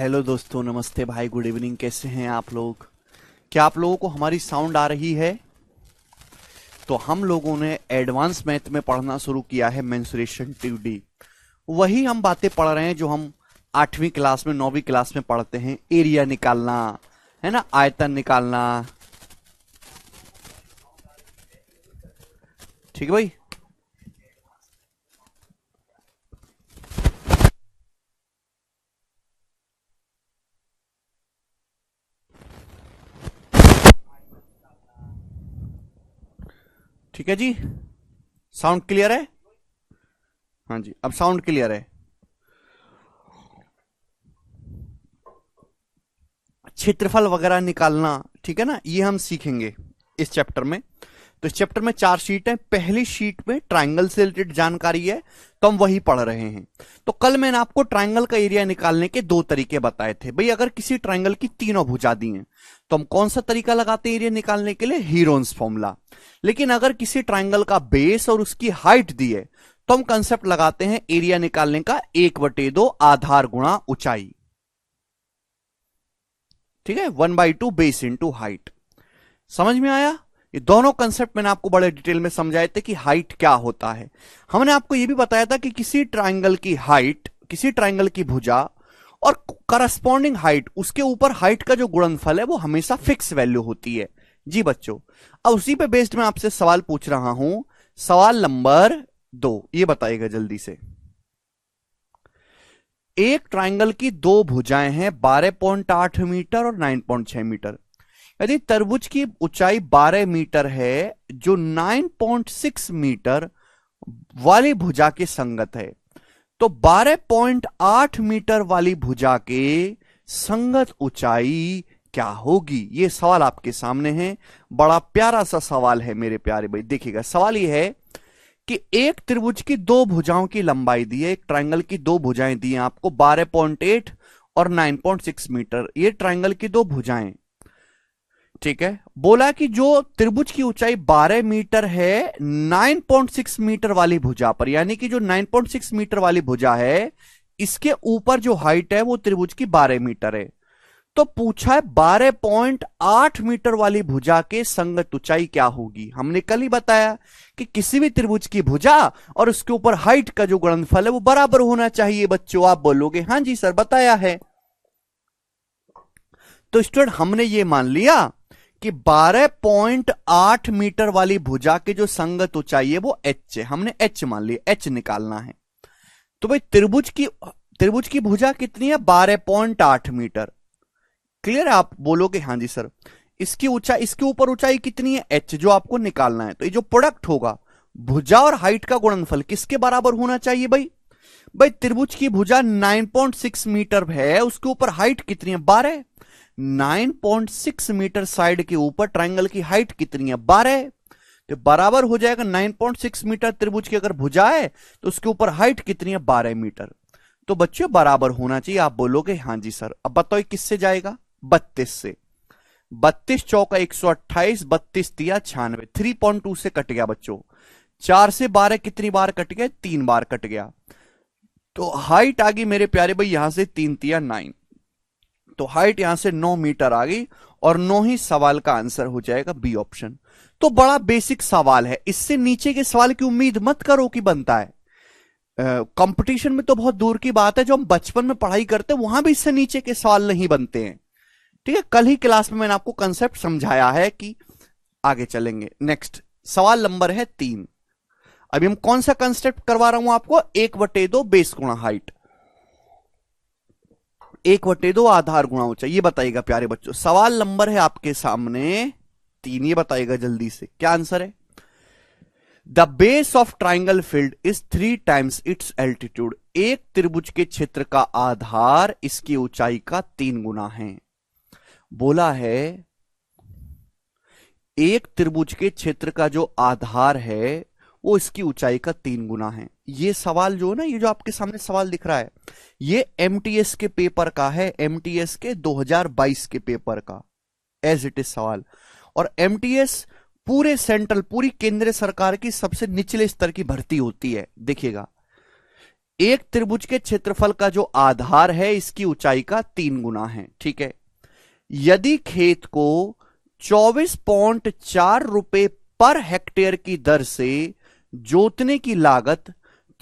Hello दोस्तों, नमस्ते भाई, गुड इवनिंग। कैसे हैं आप लोग? क्या आप लोगों को हमारी साउंड आ रही है? तो हम लोगों ने एडवांस मैथ में पढ़ना शुरू किया है मेंसुरेशन 2D। वही हम बातें पढ़ रहे हैं जो हम 8वीं क्लास में 9वीं क्लास में पढ़ते हैं। एरिया निकालना है ना, आयतन निकालना। ठीक है भाई। ठीक है जी, साउंड क्लियर है? हाँ जी, अब साउंड क्लियर है। क्षेत्रफल वगैरह निकालना, ठीक है ना, ये हम सीखेंगे इस चैप्टर में। तो इस चैप्टर में 4 शीट है। पहली शीट में ट्रायंगल से रिलेटेड जानकारी है, तो हम वही पढ़ रहे हैं। तो कल मैंने आपको ट्रायंगल का एरिया निकालने के 2 तरीके बताए थे। भाई अगर किसी ट्रायंगल की तीनों भुजा दी हैं तो हम कौन सा तरीका लगाते हैं एरिया निकालने के लिए? Heron's formula. लेकिन अगर किसी ट्रायंगल का बेस और उसकी हाइट दी है तो हम कंसेप्ट लगाते हैं एरिया निकालने का 1/2 आधार गुणा ऊंचाई। ठीक है, 1/2 बेस इंटू हाइट। समझ में आया? ये दोनों कंसेप्ट मैंने आपको बड़े डिटेल में समझाए थे कि हाइट क्या होता है। हमने आपको यह भी बताया था कि किसी ट्रायंगल की हाइट, किसी ट्रायंगल की भुजा और करस्पॉन्डिंग हाइट, उसके ऊपर हाइट का जो गुणनफल है वो हमेशा फिक्स वैल्यू होती है। जी बच्चों, अब उसी पे बेस्ड मैं आपसे सवाल पूछ रहा हूं। सवाल नंबर 2, ये बताइएगा जल्दी से। एक ट्रायंगल की 2 भुजाएं हैं, 12.8 मीटर और 9.6 मीटर। यदि तरबुज की ऊंचाई 12 मीटर है जो 9.6 मीटर वाली भुजा के संगत है, तो 12.8 मीटर वाली भुजा के संगत ऊंचाई क्या होगी? यह सवाल आपके सामने है। बड़ा प्यारा सा सवाल है मेरे प्यारे भाई। देखिएगा, सवाल यह है कि एक त्रिभुज की 2 भुजाओं की लंबाई दी है। एक ट्रायंगल की 2 भुजाएं दी हैं आपको, 12.8 और 9.6 मीटर। ये ट्रायंगल की 2 भुजाएं, ठीक है। बोला कि जो त्रिभुज की ऊंचाई 12 मीटर है 9.6 मीटर वाली भुजा पर, यानी कि जो 9.6 मीटर वाली भुजा है इसके ऊपर जो हाइट है वो त्रिभुज की 12 मीटर है। तो पूछा है 12.8 मीटर वाली भुजा के संगत ऊंचाई क्या होगी। हमने कल ही बताया कि किसी भी त्रिभुज की भुजा और उसके ऊपर हाइट का जो गुणनफल है वो बराबर होना चाहिए। बच्चों आप बोलोगे हाँ जी सर बताया है। तो स्टूडेंट हमने ये मान लिया कि 12.8 मीटर वाली भुजा के जो संगत ऊंचाई है वो h है। हमने h मान लिया, h निकालना है। तो भाई त्रिभुज की भुजा कितनी है? 12.8 मीटर। क्लियर है? आप बोलोगे हाँ जी सर। इसकी ऊंचाई, इसके ऊपर ऊंचाई कितनी है? h, जो आपको निकालना है। तो ये जो प्रोडक्ट होगा भुजा और हाइट का गुणनफल किसके बराबर होना चाहिए भाई? भाई त्रिभुज की भुजा 9.6 मीटर है, उसके ऊपर हाइट कितनी है? 12। 9.6 मीटर साइड के ऊपर ट्रायंगल की हाइट कितनी है? 12। तो बराबर हो जाएगा 9.6 मीटर त्रिभुज की अगर भुजा है तो उसके ऊपर हाइट कितनी है? 12 मीटर। तो बच्चों बराबर होना चाहिए। आप बोलोगे हाँ जी सर। अब बताओ किससे जाएगा? 32 से। 32 चौका 128, 32 तिया 96, 3.2 से कट गया बच्चों। 4 से 12 कितनी बार कट गया? 3 बार कट गया। तो हाइट आ गई मेरे प्यारे भाई यहां से 3 तिया 9। तो हाइट यहां से 9 मीटर आ गई और 9 ही सवाल का आंसर हो जाएगा बी ऑप्शन। तो बड़ा बेसिक सवाल है, इससे नीचे के सवाल की उम्मीद मत करो कि बनता है। कंपटीशन में तो बहुत दूर की बात है, जो हम बचपन में पढ़ाई करते हैं वहां भी इससे नीचे के सवाल नहीं बनते हैं। ठीक है, कल ही क्लास में मैंने आपको कंसेप्ट समझाया है कि आगे चलेंगे। नेक्स्ट सवाल नंबर है 3। अभी हम कौन सा कंसेप्ट करवा रहा हूं आपको? 1/2 बेस गुणा हाइट, 1/2 आधार गुणा ऊंचाई। ये बताइएगा प्यारे बच्चों, सवाल नंबर है आपके सामने 3। ये बताइएगा जल्दी से क्या आंसर है। The base of triangle field is 3 times it's altitude. एक त्रिभुज के क्षेत्र का आधार इसकी ऊंचाई का 3 गुना है। बोला है एक त्रिभुज के क्षेत्र का जो आधार है वो इसकी ऊंचाई का 3 गुना है। ये सवाल जो है ना, ये जो आपके सामने सवाल दिख रहा है, ये एमटीएस के पेपर का है, एमटीएस के 2022 के पेपर का एज इट इज सवाल। और एमटीएस पूरे सेंट्रल, पूरी केंद्र सरकार की सबसे निचले स्तर की भर्ती होती है। देखिएगा, एक त्रिभुज के क्षेत्रफल का जो आधार है इसकी ऊंचाई का 3 गुना है। ठीक है, यदि खेत को 24.4 रुपए पर हेक्टेयर की दर से जोतने की लागत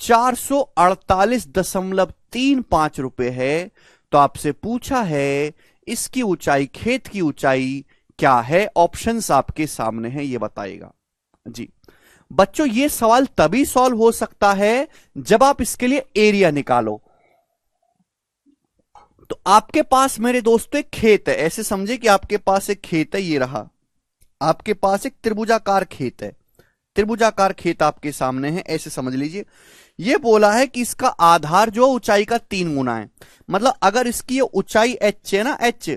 448.35 रुपए है, तो आपसे पूछा है इसकी ऊंचाई, खेत की ऊंचाई क्या है। ऑप्शंस आपके सामने हैं, ये बताएगा जी। बच्चों ये सवाल तभी सॉल्व हो सकता है जब आप इसके लिए एरिया निकालो। तो आपके पास मेरे दोस्तों एक खेत है, ऐसे समझे कि आपके पास एक खेत है, ये रहा आपके पास एक त्रिभुजाकार खेत है, त्रिभुजाकार खेत आपके सामने है, ऐसे समझ लीजिए। ये बोला है कि इसका आधार जो ऊंचाई का 3 गुना है, मतलब अगर इसकी ये ऊंचाई h है ना, h,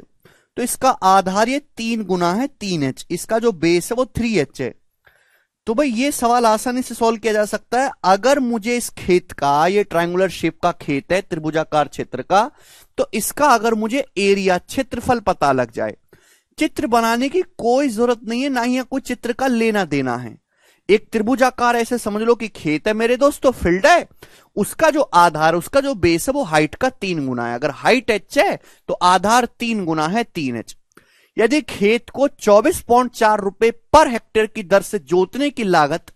तो इसका आधार ये 3 गुना है 3h, इसका जो बेस है वो 3h है। तो भाई ये सवाल आसानी से सॉल्व किया जा सकता है। अगर मुझे इस खेत का, ये ट्रायंगुलर शेप का खेत है त्रिभुजाकार क्षेत्र का, तो इसका अगर मुझे एरिया, क्षेत्रफल पता लग जाए, चित्र बनाने की कोई जरूरत नहीं है, ना ही कोई चित्र का लेना देना है। एक त्रिभुजाकार ऐसे समझ लो कि खेत है मेरे दोस्तों, फील्ड है, उसका जो आधार, उसका जो बेस है वो हाइट का 3 गुना है। अगर हाइट h है तो आधार 3 गुना है 3h। यदि खेत को 24.4 रुपए पर हेक्टेयर की दर से जोतने की लागत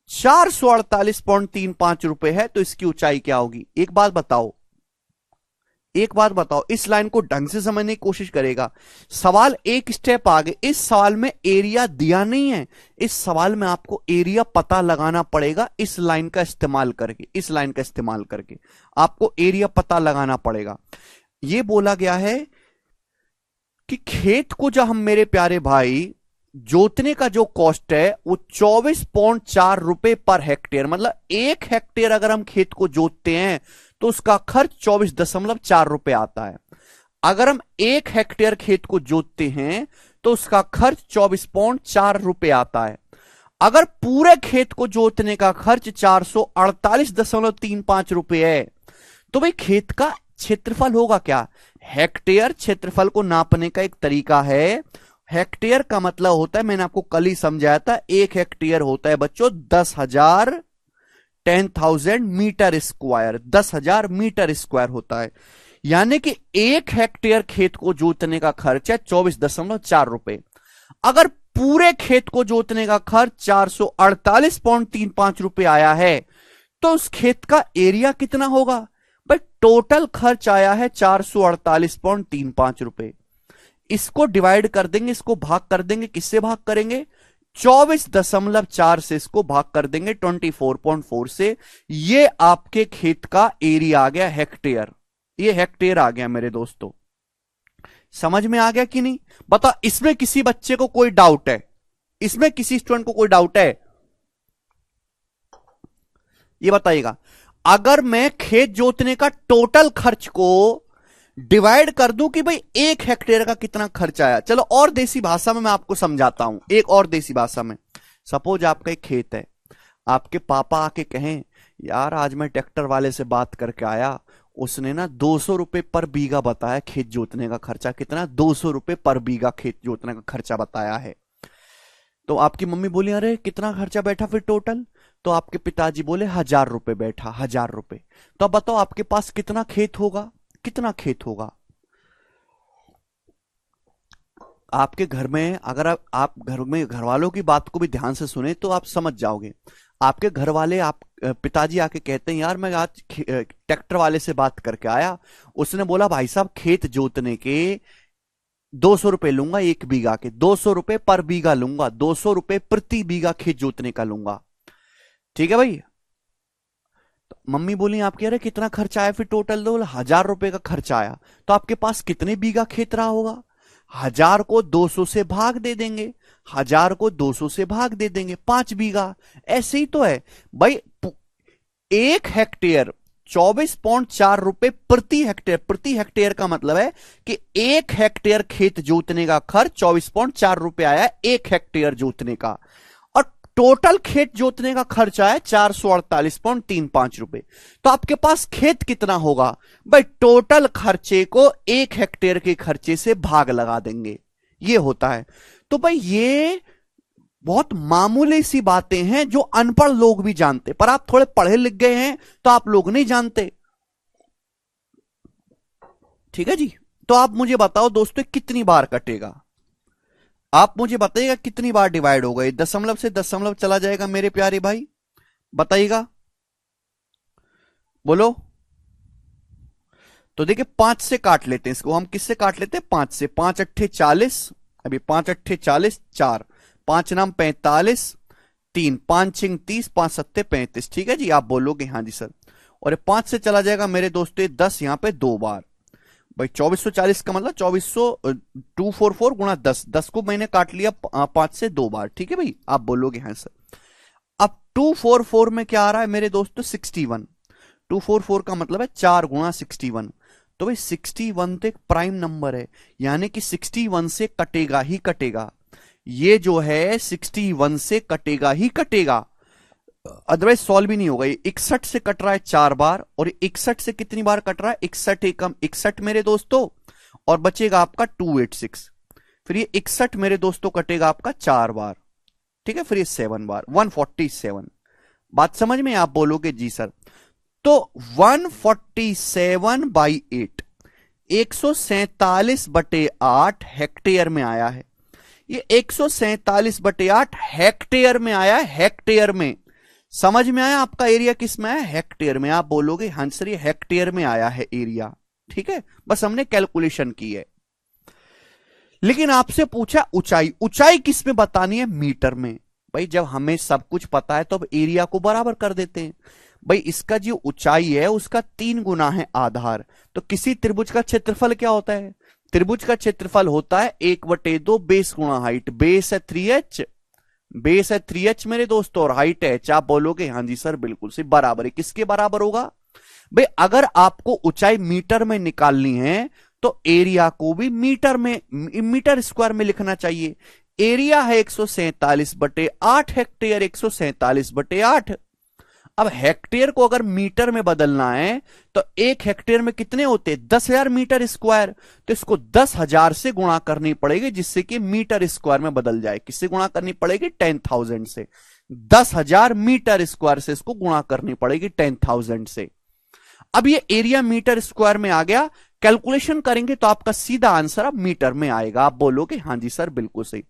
448.35 रुपए है, तो इसकी ऊंचाई क्या होगी। एक बात बताओ, एक बात बताओ, इस लाइन को ढंग से समझने की कोशिश करेगा। सवाल एक स्टेप आगे, इस सवाल में एरिया दिया नहीं है, इस सवाल में आपको एरिया पता लगाना पड़ेगा। इस लाइन का इस्तेमाल करके, इस लाइन का इस्तेमाल करके आपको एरिया पता लगाना पड़ेगा। यह बोला गया है कि खेत को जब हम मेरे प्यारे भाई जोतने का जो कॉस्ट है वो 24.4 रुपए पर हेक्टेयर, मतलब 1 हेक्टेयर अगर हम खेत को जोतते हैं तो उसका खर्च 24.4 रुपए आता है। अगर हम 1 हेक्टेयर खेत को जोतते हैं तो उसका खर्च 24.4 रुपए आता है। अगर पूरे खेत को जोतने का खर्च 448.35 रुपए है, तो भाई खेत का क्षेत्रफल होगा क्या। हेक्टेयर क्षेत्रफल को नापने का एक तरीका है। हेक्टेयर का मतलब होता है, मैंने आपको कल ही समझाया था, 1 हेक्टेयर होता है बच्चों 10,000 मीटर स्क्वायर, 10,000 मीटर स्क्वायर होता है। यानी कि 1 हेक्टेयर खेत को जोतने का खर्च है 24.4 रुपए। अगर पूरे खेत को जोतने का खर्च 448.35 रुपए आया है, तो उस खेत का एरिया कितना होगा। भाई टोटल खर्च आया है 448.35 रुपए। इसको डिवाइड कर देंगे, इसको भाग कर देंगे, किससे भाग करेंगे, 24.4 से इसको भाग कर देंगे 24.4 से। ये आपके खेत का एरिया आ गया हेक्टेयर, ये हेक्टेयर आ गया मेरे दोस्तों। समझ में आ गया कि नहीं। बता, इसमें किसी बच्चे को कोई डाउट है, इसमें किसी स्टूडेंट को कोई डाउट है, ये बताइएगा। अगर मैं खेत जोतने का टोटल खर्च को डिवाइड कर दूं कि भाई 1 हेक्टेयर का कितना खर्च आया, चलो और देसी भाषा में मैं आपको समझाता हूं, एक और देसी भाषा में। सपोज आपका एक खेत है, आपके पापा आके कहें यार आज मैं ट्रैक्टर वाले से बात करके आया, उसने ना 200 रुपए पर बीघा बताया खेत जोतने का खर्चा, कितना, 200 रुपए पर बीघा खेत जोतने का खर्चा बताया है। तो आपकी मम्मी बोली अरे कितना खर्चा बैठा फिर टोटल, तो आपके पिताजी बोले 1,000 रुपए बैठा, 1,000 रुपए। तो अब बताओ आपके पास कितना खेत होगा, कितना खेत होगा। आपके घर में अगर आप घर में घर वालों की बात को भी ध्यान से सुने तो आप समझ जाओगे। आपके घर वाले, आप पिताजी आके कहते हैं यार मैं आज ट्रैक्टर वाले से बात करके आया, उसने बोला भाई साहब खेत जोतने के 200 रुपए लूंगा 1 बीघा के, 200 रुपए पर बीघा लूंगा, 200 रुपए प्रति बीघा खेत जोतने का लूंगा। ठीक है भाई। तो मम्मी बोली आपके अरे कितना खर्चा आया फिर टोटल, दो 1,000 रुपए का खर्चा आया। तो आपके पास कितने बीघा खेत रहा होगा, 1,000 को 200 से भाग दे देंगे, 1,000 को 200 से भाग दे देंगे, 5 बीघा। ऐसे ही तो है भाई। 1 हेक्टेयर 24.4 रुपए प्रति हेक्टेयर, प्रति हेक्टेयर का मतलब है कि 1 हेक्टेयर खेत जोतने का खर्च 24.4 रुपए आया 1 हेक्टेयर जोतने का, और टोटल खेत जोतने का खर्च आया 448.35 रुपए। तो आपके पास खेत कितना होगा भाई, टोटल खर्चे को 1 हेक्टेयर के खर्चे से भाग लगा देंगे, ये होता है। तो भाई ये बहुत मामूली सी बातें हैं जो अनपढ़ लोग भी जानते, पर आप थोड़े पढ़े लिख गए हैं तो आप लोग नहीं जानते। ठीक है जी। तो आप मुझे बताओ दोस्तों कितनी बार कटेगा, आप मुझे बताइएगा कितनी बार डिवाइड होगा। ये दशमलव से दशमलव चला जाएगा मेरे प्यारे भाई, बताइएगा, बोलो। तो देखिए 5 से काट लेते हैं इसको, हम किससे काट लेते हैं, 5 से। 5 अट्ठे 40, अभी 5 अट्ठे 40, 4 5 नाम 45, 3 5 छिंग 30, 5 सत्ते 35। ठीक है जी, आप बोलोगे हाँ जी सर। और 5 से चला जाएगा मेरे दोस्तों 10, यहां पे 2 बार। भाई 2440 का मतलब 244 गुणा 10, 10 को मैंने काट लिया 5 से 2 बार। ठीक है भाई, आप बोलोगे हाँ सर। अब 244 में क्या आ रहा है मेरे दोस्तों, 61। 244 का मतलब है 4 गुणा 61। तो भाई 61 तो एक प्राइम नंबर है, यानी कि 61 से कटेगा ही कटेगा, ये जो है 61 से कटेगा ही कटेगा, अदरवाइज सॉल्व भी नहीं होगा। ये 61 से कट रहा है 4 बार, और 61 से कितनी बार कट रहा है, 61 एकम 61 मेरे दोस्तों, और बचेगा आपका 286। फिर ये 61 मेरे दोस्तों कटेगा आपका 4 बार, ठीक है, फिर ये 7 बार, 147। बात समझ में, आप बोलोगे जी सर। तो 147/8, 147/8 हेक्टेयर में आया है। ये 147/8 हेक्टेयर में आया है, हेक्टेयर में। समझ में आया आपका एरिया किस में आया, हेक्टेयर में। आप बोलोगे हाँ सर ये हेक्टेयर में आया है एरिया, ठीक है, बस हमने कैलकुलेशन की है। लेकिन आपसे पूछा ऊंचाई, ऊंचाई किस में बतानी है, मीटर में। भाई जब हमें सब कुछ पता है तो अब एरिया को बराबर कर देते हैं। भाई इसका जो ऊंचाई है उसका 3 गुना है आधार। तो किसी त्रिभुज का क्षेत्रफल क्या होता है, त्रिभुज का क्षेत्रफल होता है 1/2 बेस गुणा हाइट। बेस है 3h, बेस है 3h मेरे दोस्तों, और हाइट है h। आप बोलोगे हाँ जी सर बिल्कुल से बराबर है, किसके बराबर होगा। भाई अगर आपको ऊंचाई मीटर में निकालनी है तो एरिया को भी मीटर में, मीटर स्क्वायर में लिखना चाहिए। एरिया है 147/8 हेक्टेयर, 147/8। अब हेक्टेयर को अगर मीटर में बदलना है तो 1 हेक्टेयर में कितने होते हैं, 10,000 मीटर स्क्वायर। तो इसको 10,000 से गुणा करनी पड़ेगी जिससे कि मीटर स्क्वायर में बदल जाए। किससे गुणा करनी पड़ेगी, 10,000 से। 10,000 मीटर स्क्वायर से इसको गुणा करनी पड़ेगी 10,000 से। अब ये एरिया मीटर स्क्वायर में आ गया, कैलकुलेशन करेंगे तो आपका सीधा आंसर अब मीटर में आएगा। आप बोलोगे हाँ जी सर बिल्कुल सही।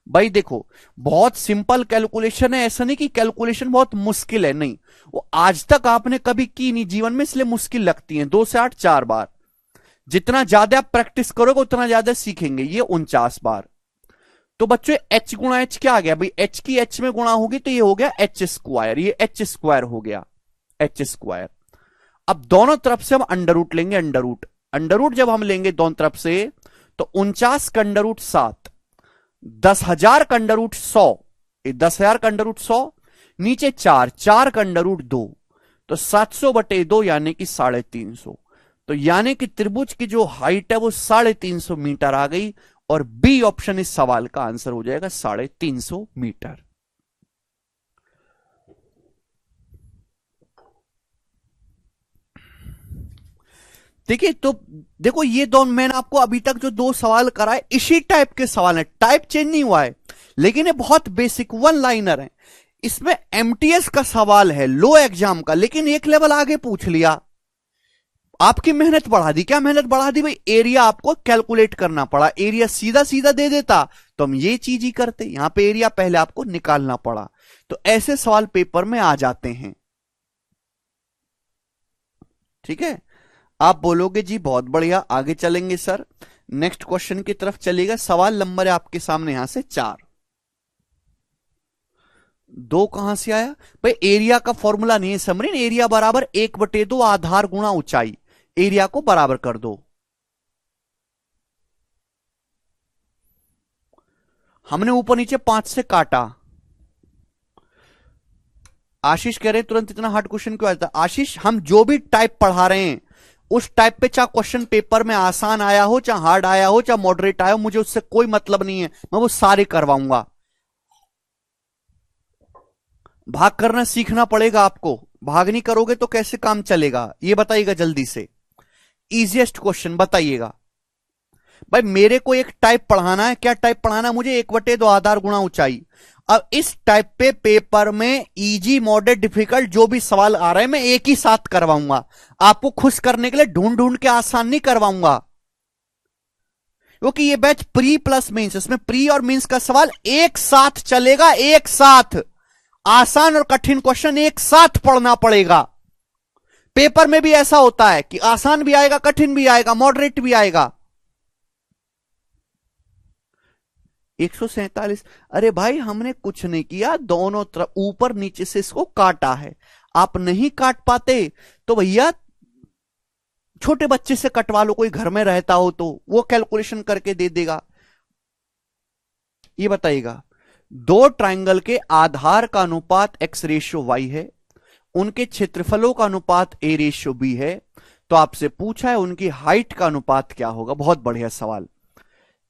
भाई देखो बहुत सिंपल कैलकुलेशन है, ऐसा नहीं कि कैलकुलेशन बहुत मुश्किल है, नहीं, वो आज तक आपने कभी की नहीं जीवन में, इसलिए मुश्किल लगती है। 2 से 8 4 बार, जितना ज्यादा आप प्रैक्टिस करोगे उतना ज्यादा सीखेंगे। ये 49 बार। तो बच्चों h गुणा h क्या आ गया, भाई h की h में गुणा होगी तो ये हो गया h स्क्वायर, ये h स्क्वायर हो गया, h स्क्वायर। अब दोनों तरफ से हम अंडर रूट लेंगे, अंडर रूट, अंडर रूट जब हम लेंगे दोनों तरफ से तो 49 का अंडर रूट 7, 10,000 का अंडर रूट 100, 10,000 का अंडर रूट 100, नीचे 4, 4 का अंडर रूट 2, तो 700/2 यानी कि 350। तो यानी कि त्रिभुज की जो हाइट है वो 350 मीटर आ गई, और बी ऑप्शन इस सवाल का आंसर हो जाएगा 350 मीटर। देखिए तो देखो ये दोनों मैंने आपको अभी तक जो 2 सवाल कराए इसी टाइप के सवाल है, टाइप चेंज नहीं हुआ है, लेकिन ये बहुत बेसिक 1 लाइनर है। इसमें एमटीएस का सवाल है लो एग्जाम का, लेकिन एक लेवल आगे पूछ लिया, आपकी मेहनत बढ़ा दी। क्या मेहनत बढ़ा दी भाई, एरिया आपको कैलकुलेट करना पड़ा। एरिया सीधा सीधा दे देता तो हम ये चीज ही करते, यहां पे एरिया पहले आपको निकालना पड़ा। तो ऐसे सवाल पेपर में आ जाते हैं, ठीक है। आप बोलोगे जी बहुत बढ़िया, आगे चलेंगे सर, नेक्स्ट क्वेश्चन की तरफ चलेगा। सवाल नंबर है आपके सामने यहां से 4। 2 कहां से आया भाई, एरिया का फॉर्मूला नहीं है समरीन, एरिया बराबर 1/2 आधार गुणा ऊंचाई। एरिया को बराबर कर दो, हमने ऊपर नीचे 5 से काटा। आशीष कह रहे हैं तुरंत इतना हार्ड क्वेश्चन क्यों आता है। आशीष हम जो भी टाइप पढ़ा रहे हैं उस टाइप पे, चाहे क्वेश्चन पेपर में आसान आया हो, चाहे हार्ड आया हो, चाहे मॉडरेट आया हो, मुझे उससे कोई मतलब नहीं है, मैं वो सारे करवाऊंगा। भाग करना सीखना पड़ेगा आपको, भाग नहीं करोगे तो कैसे काम चलेगा, ये बताइएगा जल्दी से। इजीएस्ट क्वेश्चन बताइएगा भाई। मेरे को एक टाइप पढ़ाना है, क्या टाइप पढ़ाना है मुझे, 1/2 आधार गुणा ऊंचाई। अब इस टाइप पे पेपर में इजी मॉडरेट डिफिकल्ट जो भी सवाल आ रहे हैं मैं एक ही साथ करवाऊंगा, आपको खुश करने के लिए ढूंढ ढूंढ के आसान नहीं करवाऊंगा, क्योंकि ये बैच प्री प्लस मेंस, इसमें प्री और मेंस का सवाल एक साथ चलेगा, एक साथ आसान और कठिन क्वेश्चन एक साथ पढ़ना पड़ेगा। पेपर में भी ऐसा होता है कि आसान भी आएगा, कठिन भी आएगा, मॉडरेट भी आएगा। 147, अरे भाई हमने कुछ नहीं किया, दोनों तरफ ऊपर नीचे से इसको काटा है। आप नहीं काट पाते तो भैया छोटे बच्चे से कटवा लो, कोई घर में रहता हो तो वो कैलकुलेशन करके दे देगा। ये बताइएगा, दो ट्रायंगल के आधार का अनुपात x/y है, उनके क्षेत्रफलों का अनुपात a/b है, तो आपसे पूछा है उनकी हाइट का अनुपात क्या होगा। बहुत बढ़िया सवाल।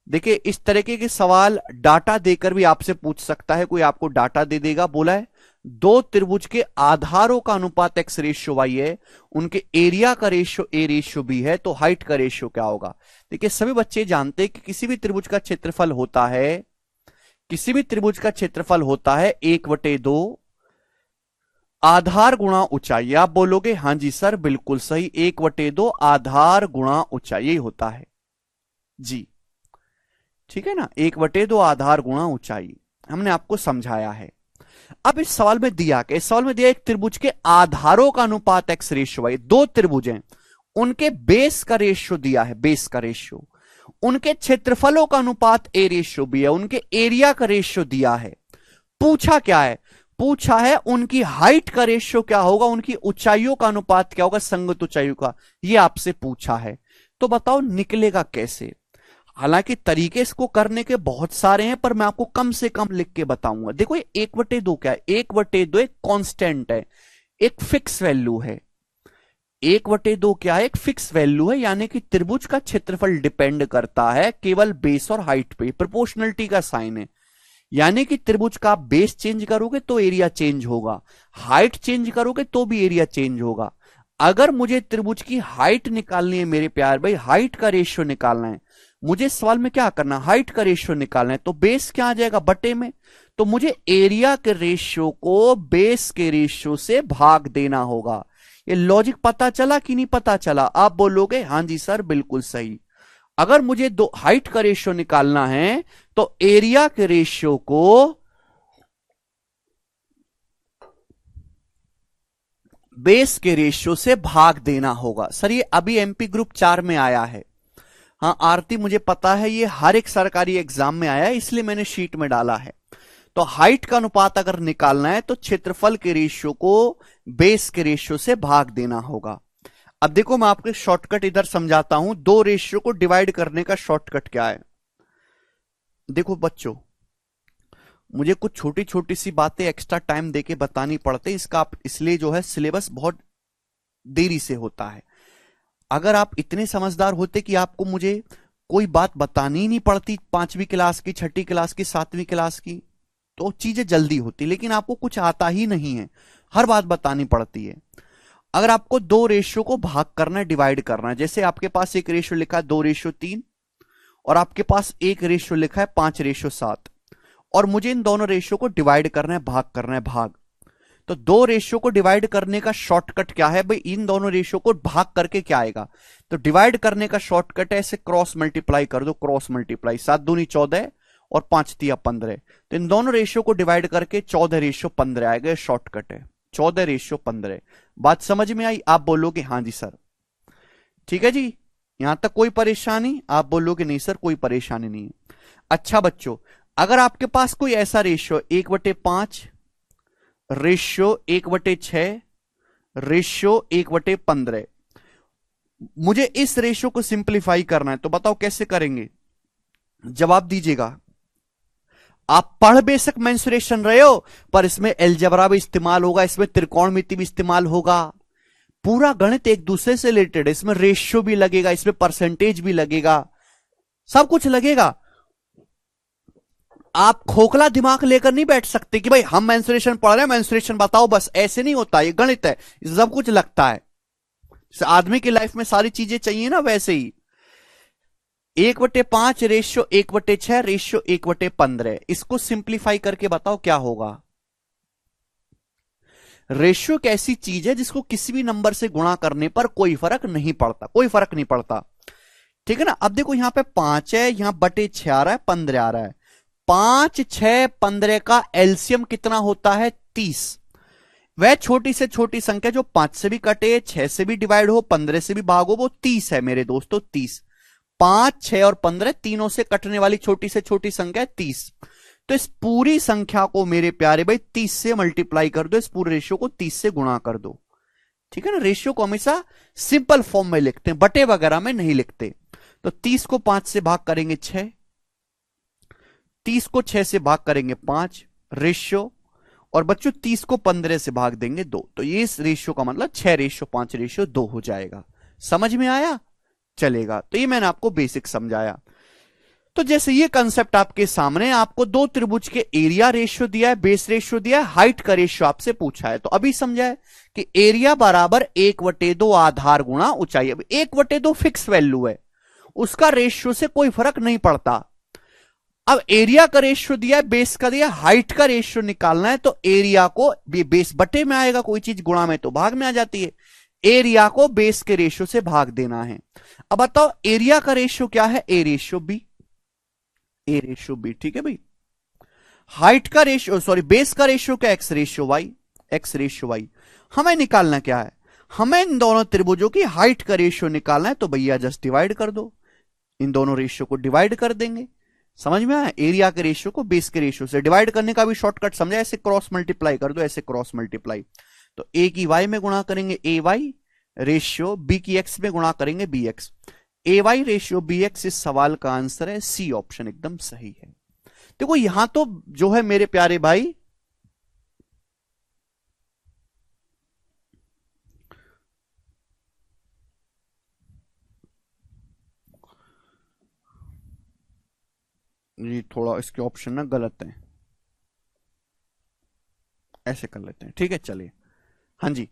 देखिए इस तरीके के सवाल डाटा देकर भी आपसे पूछ सकता है, कोई आपको डाटा दे देगा, बोला है दो त्रिभुज के आधारों का अनुपात x/y है, उनके एरिया का रेशियो a/b है, तो हाइट का रेशियो क्या होगा। देखिए सभी बच्चे जानते हैं कि किसी भी त्रिभुज का क्षेत्रफल होता है, किसी भी त्रिभुज का क्षेत्रफल होता है 1/2 आधार गुणा ऊंचाई। आप बोलोगे हां जी सर बिल्कुल सही, 1/2 आधार गुणा ऊंचाई यही होता है जी, ठीक है ना, 1/2 आधार गुणा ऊंचाई हमने आपको समझाया है। अब इस सवाल में दिया क्या, इस सवाल में दिया एक त्रिभुज के आधारों का अनुपात x/y, दो त्रिभुज हैं उनके बेस का रेशियो दिया है, बेस का रेशियो, उनके क्षेत्रफलों का अनुपात a/b है, उनके एरिया का रेशियो दिया है। पूछा क्या है, पूछा है उनकी हाइट का रेशियो क्या होगा, उनकी ऊंचाइयों का अनुपात क्या होगा, संगत ऊंचाइयों का, यह आपसे पूछा है। तो बताओ निकलेगा कैसे। हालांकि तरीके इसको करने के बहुत सारे हैं, पर मैं आपको कम से कम लिख के बताऊंगा। देखो ये 1/2 क्या है, 1/2 एक कांस्टेंट है, एक फिक्स वैल्यू है। 1/2 क्या है, एक फिक्स वैल्यू है, यानी कि त्रिभुज का क्षेत्रफल डिपेंड करता है केवल बेस और हाइट पे, प्रोपोर्शनलिटी का साइन है, यानी कि त्रिभुज का बेस चेंज करोगे तो एरिया चेंज होगा, हाइट चेंज करोगे तो भी एरिया चेंज होगा। अगर मुझे त्रिभुज की हाइट निकालनी है मेरे प्यार भाई, हाइट का रेशियो निकालना है, मुझे सवाल में क्या करना, हाइट का रेशियो निकालना है, तो बेस क्या आ जाएगा बटे में, तो मुझे एरिया के रेशियो को बेस के रेशियो से भाग देना होगा। ये लॉजिक पता चला कि नहीं पता चला। आप बोलोगे हां जी सर बिल्कुल सही। अगर मुझे दो हाइट का रेशियो निकालना है तो एरिया के रेशियो को बेस के रेशियो से भाग देना होगा। सर ये अभी एमपी ग्रुप 4 में आया है। हाँ आरती मुझे पता है, ये हर एक सरकारी एग्जाम में आया है, इसलिए मैंने शीट में डाला है। तो हाइट का अनुपात अगर निकालना है तो क्षेत्रफल के रेशियो को बेस के रेशियो से भाग देना होगा। अब देखो मैं आपको शॉर्टकट इधर समझाता हूं, दो रेशियो को डिवाइड करने का शॉर्टकट क्या है। देखो बच्चों, मुझे कुछ छोटी छोटी सी बातें एक्स्ट्रा टाइम देके बतानी पड़ती है, इसका इसलिए जो है सिलेबस बहुत देरी से होता है। अगर आप इतने समझदार होते कि आपको मुझे कोई बात बतानी ही नहीं पड़ती 5वीं क्लास की, 6ठी क्लास की, 7वीं क्लास की, तो चीजें जल्दी होती, लेकिन आपको कुछ आता ही नहीं है, हर बात बतानी पड़ती है। अगर आपको दो रेशियो को भाग करना है, डिवाइड करना है, जैसे आपके पास एक रेशियो लिखा है 2/3 और आपके पास एक रेशियो लिखा है 5/7, और मुझे इन दोनों रेशियो को डिवाइड करना है, भाग करना है, भाग। तो दो रेशियो को डिवाइड करने का शॉर्टकट क्या है भाई, इन दोनों रेशियो को भाग करके क्या आएगा, तो डिवाइड करने का शॉर्टकट है ऐसे क्रॉस मल्टीप्लाई कर दो, क्रॉस मल्टीप्लाई, 7 दूनी 14 और 5 तिया 15, तो इन दोनों रेशियो को डिवाइड करके 14/15 आएगा, शॉर्टकट है 14/15। बात समझ में आई। आप बोलोगे हां जी सर, ठीक है जी, यहां तक कोई परेशानी, आप बोलोगे नहीं सर कोई परेशानी नहीं है। अच्छा बच्चों, अगर आपके पास कोई ऐसा रेशियो 1/5 रेशियो 1/6 रेशियो 1/15, मुझे इस रेशियो को सिंप्लीफाई करना है, तो बताओ कैसे करेंगे, जवाब दीजिएगा। आप पढ़ बेशक मेंसुरेशन रहे हो, पर इसमें अलजेब्रा भी इस्तेमाल होगा, इसमें त्रिकोणमिति भी इस्तेमाल होगा, पूरा गणित एक दूसरे से रिलेटेड है, इसमें रेशियो भी लगेगा, इसमें परसेंटेज भी लगेगा, सब कुछ लगेगा। आप खोखला दिमाग लेकर नहीं बैठ सकते कि भाई हम मेंसुरेशन पढ़ रहे हैं, मेंसुरेशन बताओ बस, ऐसे नहीं होता, ये गणित है, सब कुछ लगता है। आदमी की लाइफ में सारी चीजें चाहिए ना, वैसे ही 1/5 रेशियो 1/6 रेशियो 1/15। इसको सिंप्लीफाई करके बताओ क्या होगा। रेशियो एक ऐसी चीज है जिसको किसी भी नंबर से गुणा करने पर कोई फर्क नहीं पड़ता, कोई फर्क नहीं पड़ता। ठीक है ना। अब देखो यहां पे 5 है, यहां बटे 6 आ रहा है, 15 आ रहा है। 5, 6, 15 का एलसीएम कितना होता है? 30। वह छोटी से छोटी संख्या जो 5 से भी कटे, 6 से भी डिवाइड हो, 15 से भी भाग हो, वो 30 है मेरे दोस्तों, 30। 5, 6 और 15 तीनों से कटने वाली छोटी से छोटी संख्या है 30। तो इस पूरी संख्या को मेरे प्यारे भाई 30 से मल्टीप्लाई कर दो, इस पूरे रेशियो को 30 से गुणा कर दो। ठीक है ना। रेशियो को हमेशा सिंपल फॉर्म में लिखते हैं, बटे वगैरह में नहीं लिखते। तो 30 को 5 से भाग करेंगे 6, 30 को 6 से भाग करेंगे 5 रेशियो, और बच्चों 30 को 15 से भाग देंगे 2। तो ये इस रेशियो का मतलब 6:5:2 हो जाएगा। समझ में आया? चलेगा। तो ये मैंने आपको बेसिक समझाया। तो जैसे ये कंसेप्ट आपके सामने, आपको दो त्रिभुज के एरिया रेशियो दिया है, बेस रेशियो दिया है, हाइट का रेशियो आपसे पूछा है। तो अभी समझा है कि एरिया बराबर 1/2 आधार गुणा ऊंचाई। अब 1/2 फिक्स वैल्यू है, उसका रेशियो से कोई फर्क नहीं पड़ता। अब एरिया का रेशियो दिया है, बेस का दिया, हाइट का रेशियो निकालना है। तो एरिया को बेस बटे में आएगा, कोई चीज गुणा में तो भाग में आ जाती है। एरिया को बेस के रेशियो से भाग देना है। अब बताओ एरिया का रेशियो क्या है? A ratio B, A ratio B. ठीक है भाई। हाइट का रेशियो, सॉरी बेस का रेशियो क्या? X ratio Y, X ratio Y. हमें निकालना क्या है? हमें इन दोनों त्रिभुजों की हाइट का रेशियो निकालना है। तो भैया जस्ट डिवाइड कर दो, इन दोनों रेशियो को डिवाइड कर देंगे। समझ में आया? एरिया के रेशियो को बेस के रेशियो से डिवाइड करने का भी शॉर्टकट समझा, ऐसे क्रॉस मल्टीप्लाई कर दो, ऐसे क्रॉस मल्टीप्लाई। तो ए की वाई में गुणा करेंगे ए वाई रेशियो, बी की एक्स में गुणा करेंगे बी एक्स। ए वाई रेशियो बी एक्स इस सवाल का आंसर है सी ऑप्शन, एकदम सही है। देखो यहां तो जो है मेरे प्यारे भाई, ये थोड़ा इसके ऑप्शन ना गलत है, ऐसे कर लेते हैं। ठीक है चलिए। हाँ जी,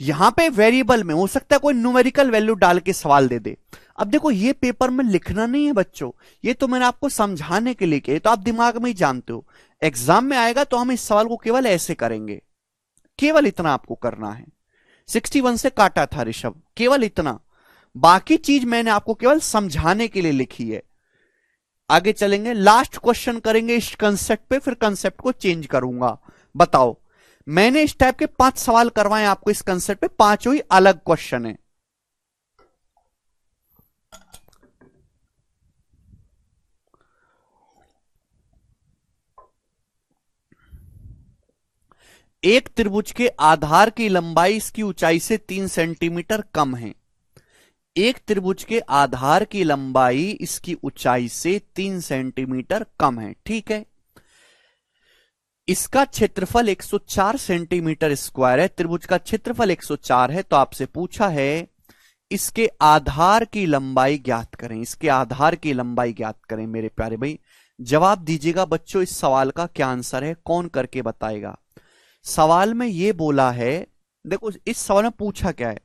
यहां पे वेरिएबल में हो सकता है कोई न्यूमेरिकल वैल्यू डाल के सवाल दे दे। अब देखो ये पेपर में लिखना नहीं है बच्चों, ये तो मैंने आपको समझाने के लिए किया, तो आप दिमाग में ही जानते हो। एग्जाम में आएगा तो हम इस सवाल को केवल ऐसे करेंगे, केवल इतना आपको करना है। 61 से काटा था ऋषभ, केवल इतना। बाकी चीज मैंने आपको केवल समझाने के लिए लिखी है। आगे चलेंगे, लास्ट क्वेश्चन करेंगे इस कंसेप्ट पे, फिर कंसेप्ट को चेंज करूंगा। बताओ, मैंने इस टाइप के 5 सवाल करवाए आपको इस कंसेप्ट पे, 5 ही अलग क्वेश्चन है। एक त्रिभुज के आधार की लंबाई इसकी ऊंचाई से 3 सेंटीमीटर कम है। एक त्रिभुज के आधार की लंबाई इसकी ऊंचाई से 3 सेंटीमीटर कम है। ठीक है। इसका क्षेत्रफल 104 सेंटीमीटर स्क्वायर है। त्रिभुज का क्षेत्रफल 104 है। तो आपसे पूछा है इसके आधार की लंबाई ज्ञात करें, इसके आधार की लंबाई ज्ञात करें। मेरे प्यारे भाई जवाब दीजिएगा बच्चों, इस सवाल का क्या आंसर है, कौन करके बताएगा। सवाल में यह बोला है, देखो इस सवाल में पूछा क्या है,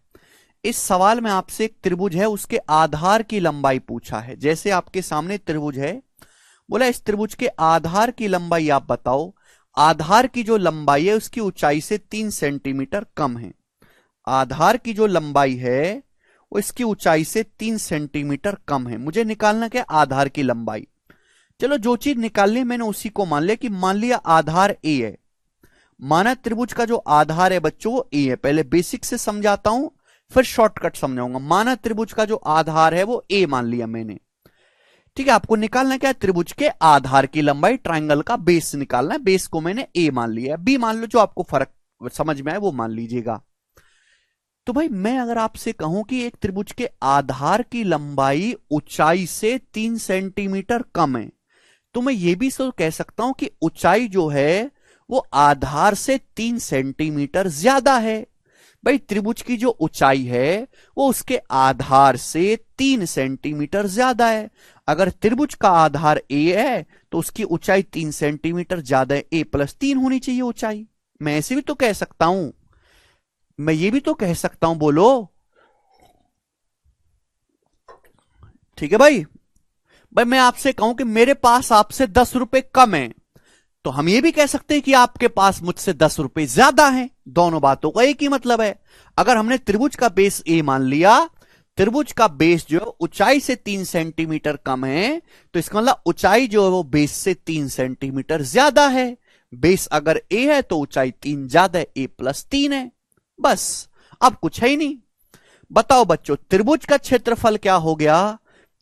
इस सवाल में आपसे एक त्रिभुज है, उसके आधार की लंबाई पूछा है। जैसे आपके सामने त्रिभुज है, बोला इस त्रिभुज के आधार की लंबाई आप बताओ। आधार की जो लंबाई है उसकी ऊंचाई से 3 सेंटीमीटर कम है। आधार की जो लंबाई है वो इसकी ऊंचाई से 3 सेंटीमीटर कम है। मुझे निकालना क्या? आधार की लंबाई। चलो जो चीज निकालनी है मैंने उसी को मान लिया, कि मान लिया आधार ए है। माना त्रिभुज का जो आधार है बच्चों वो ए है। पहले बेसिक से समझाता हूं, फिर शॉर्टकट समझाऊंगा। माना त्रिभुज का जो आधार है वो ए मान लिया मैंने। ठीक है, आपको निकालना क्या है? त्रिभुज के आधार की लंबाई, ट्राइंगल का बेस निकालना है। बेस को मैंने ए मान लिया, बी मान लो, जो आपको फर्क समझ में आए वो मान लीजिएगा। तो भाई मैं अगर आपसे कहूं कि एक त्रिभुज के आधार की लंबाई ऊंचाई से 3 सेंटीमीटर कम है, तो मैं ये भी तो कह सकता हूं कि ऊंचाई जो है वो आधार से 3 सेंटीमीटर ज्यादा है। भाई त्रिभुज की जो ऊंचाई है वो उसके आधार से 3 सेंटीमीटर ज्यादा है। अगर त्रिभुज का आधार ए है तो उसकी ऊंचाई 3 सेंटीमीटर ज्यादा है, a+3 होनी चाहिए ऊंचाई। मैं ऐसे भी तो कह सकता हूं, मैं ये भी तो कह सकता हूं, बोलो। ठीक है भाई, भाई मैं आपसे कहूं कि मेरे पास आपसे 10 रुपए कम है, तो हम ये भी कह सकते हैं कि आपके पास मुझसे 10 रुपए ज्यादा हैं। दोनों बातों का एक ही मतलब है। अगर हमने त्रिभुज का बेस ए मान लिया, त्रिभुज का बेस जो ऊंचाई से 3 सेंटीमीटर कम है, तो इसका मतलब ऊंचाई जो है वो बेस से 3 सेंटीमीटर ज्यादा है। बेस अगर ए है तो ऊंचाई 3 ज्यादा है, a+3 है। बस, अब कुछ है ही नहीं। बताओ बच्चों, त्रिभुज का क्षेत्रफल क्या हो गया?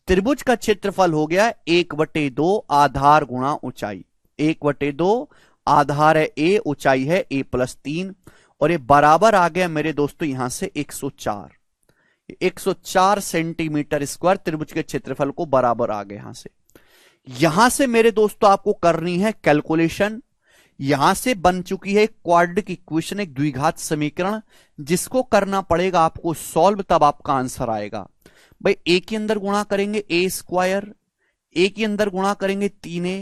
त्रिभुज का क्षेत्रफल हो गया 1/2 आधार गुणा ऊंचाई। 1/2 आधार है ए, ऊंचाई है a+3, और ये बराबर आ गया मेरे दोस्तों यहां से 104। 104 सेंटीमीटर स्क्वायर त्रिभुज के क्षेत्रफल को बराबर आ गया। यहां से मेरे दोस्तों आपको करनी है कैलकुलेशन। यहां से बन चुकी है क्वाड्रेटिक इक्वेशन, एक द्विघात समीकरण, जिसको करना पड़ेगा आपको सॉल्व, तब आपका आंसर आएगा। भाई ए के अंदर गुणा करेंगे a², ए के अंदर गुणा करेंगे 3a,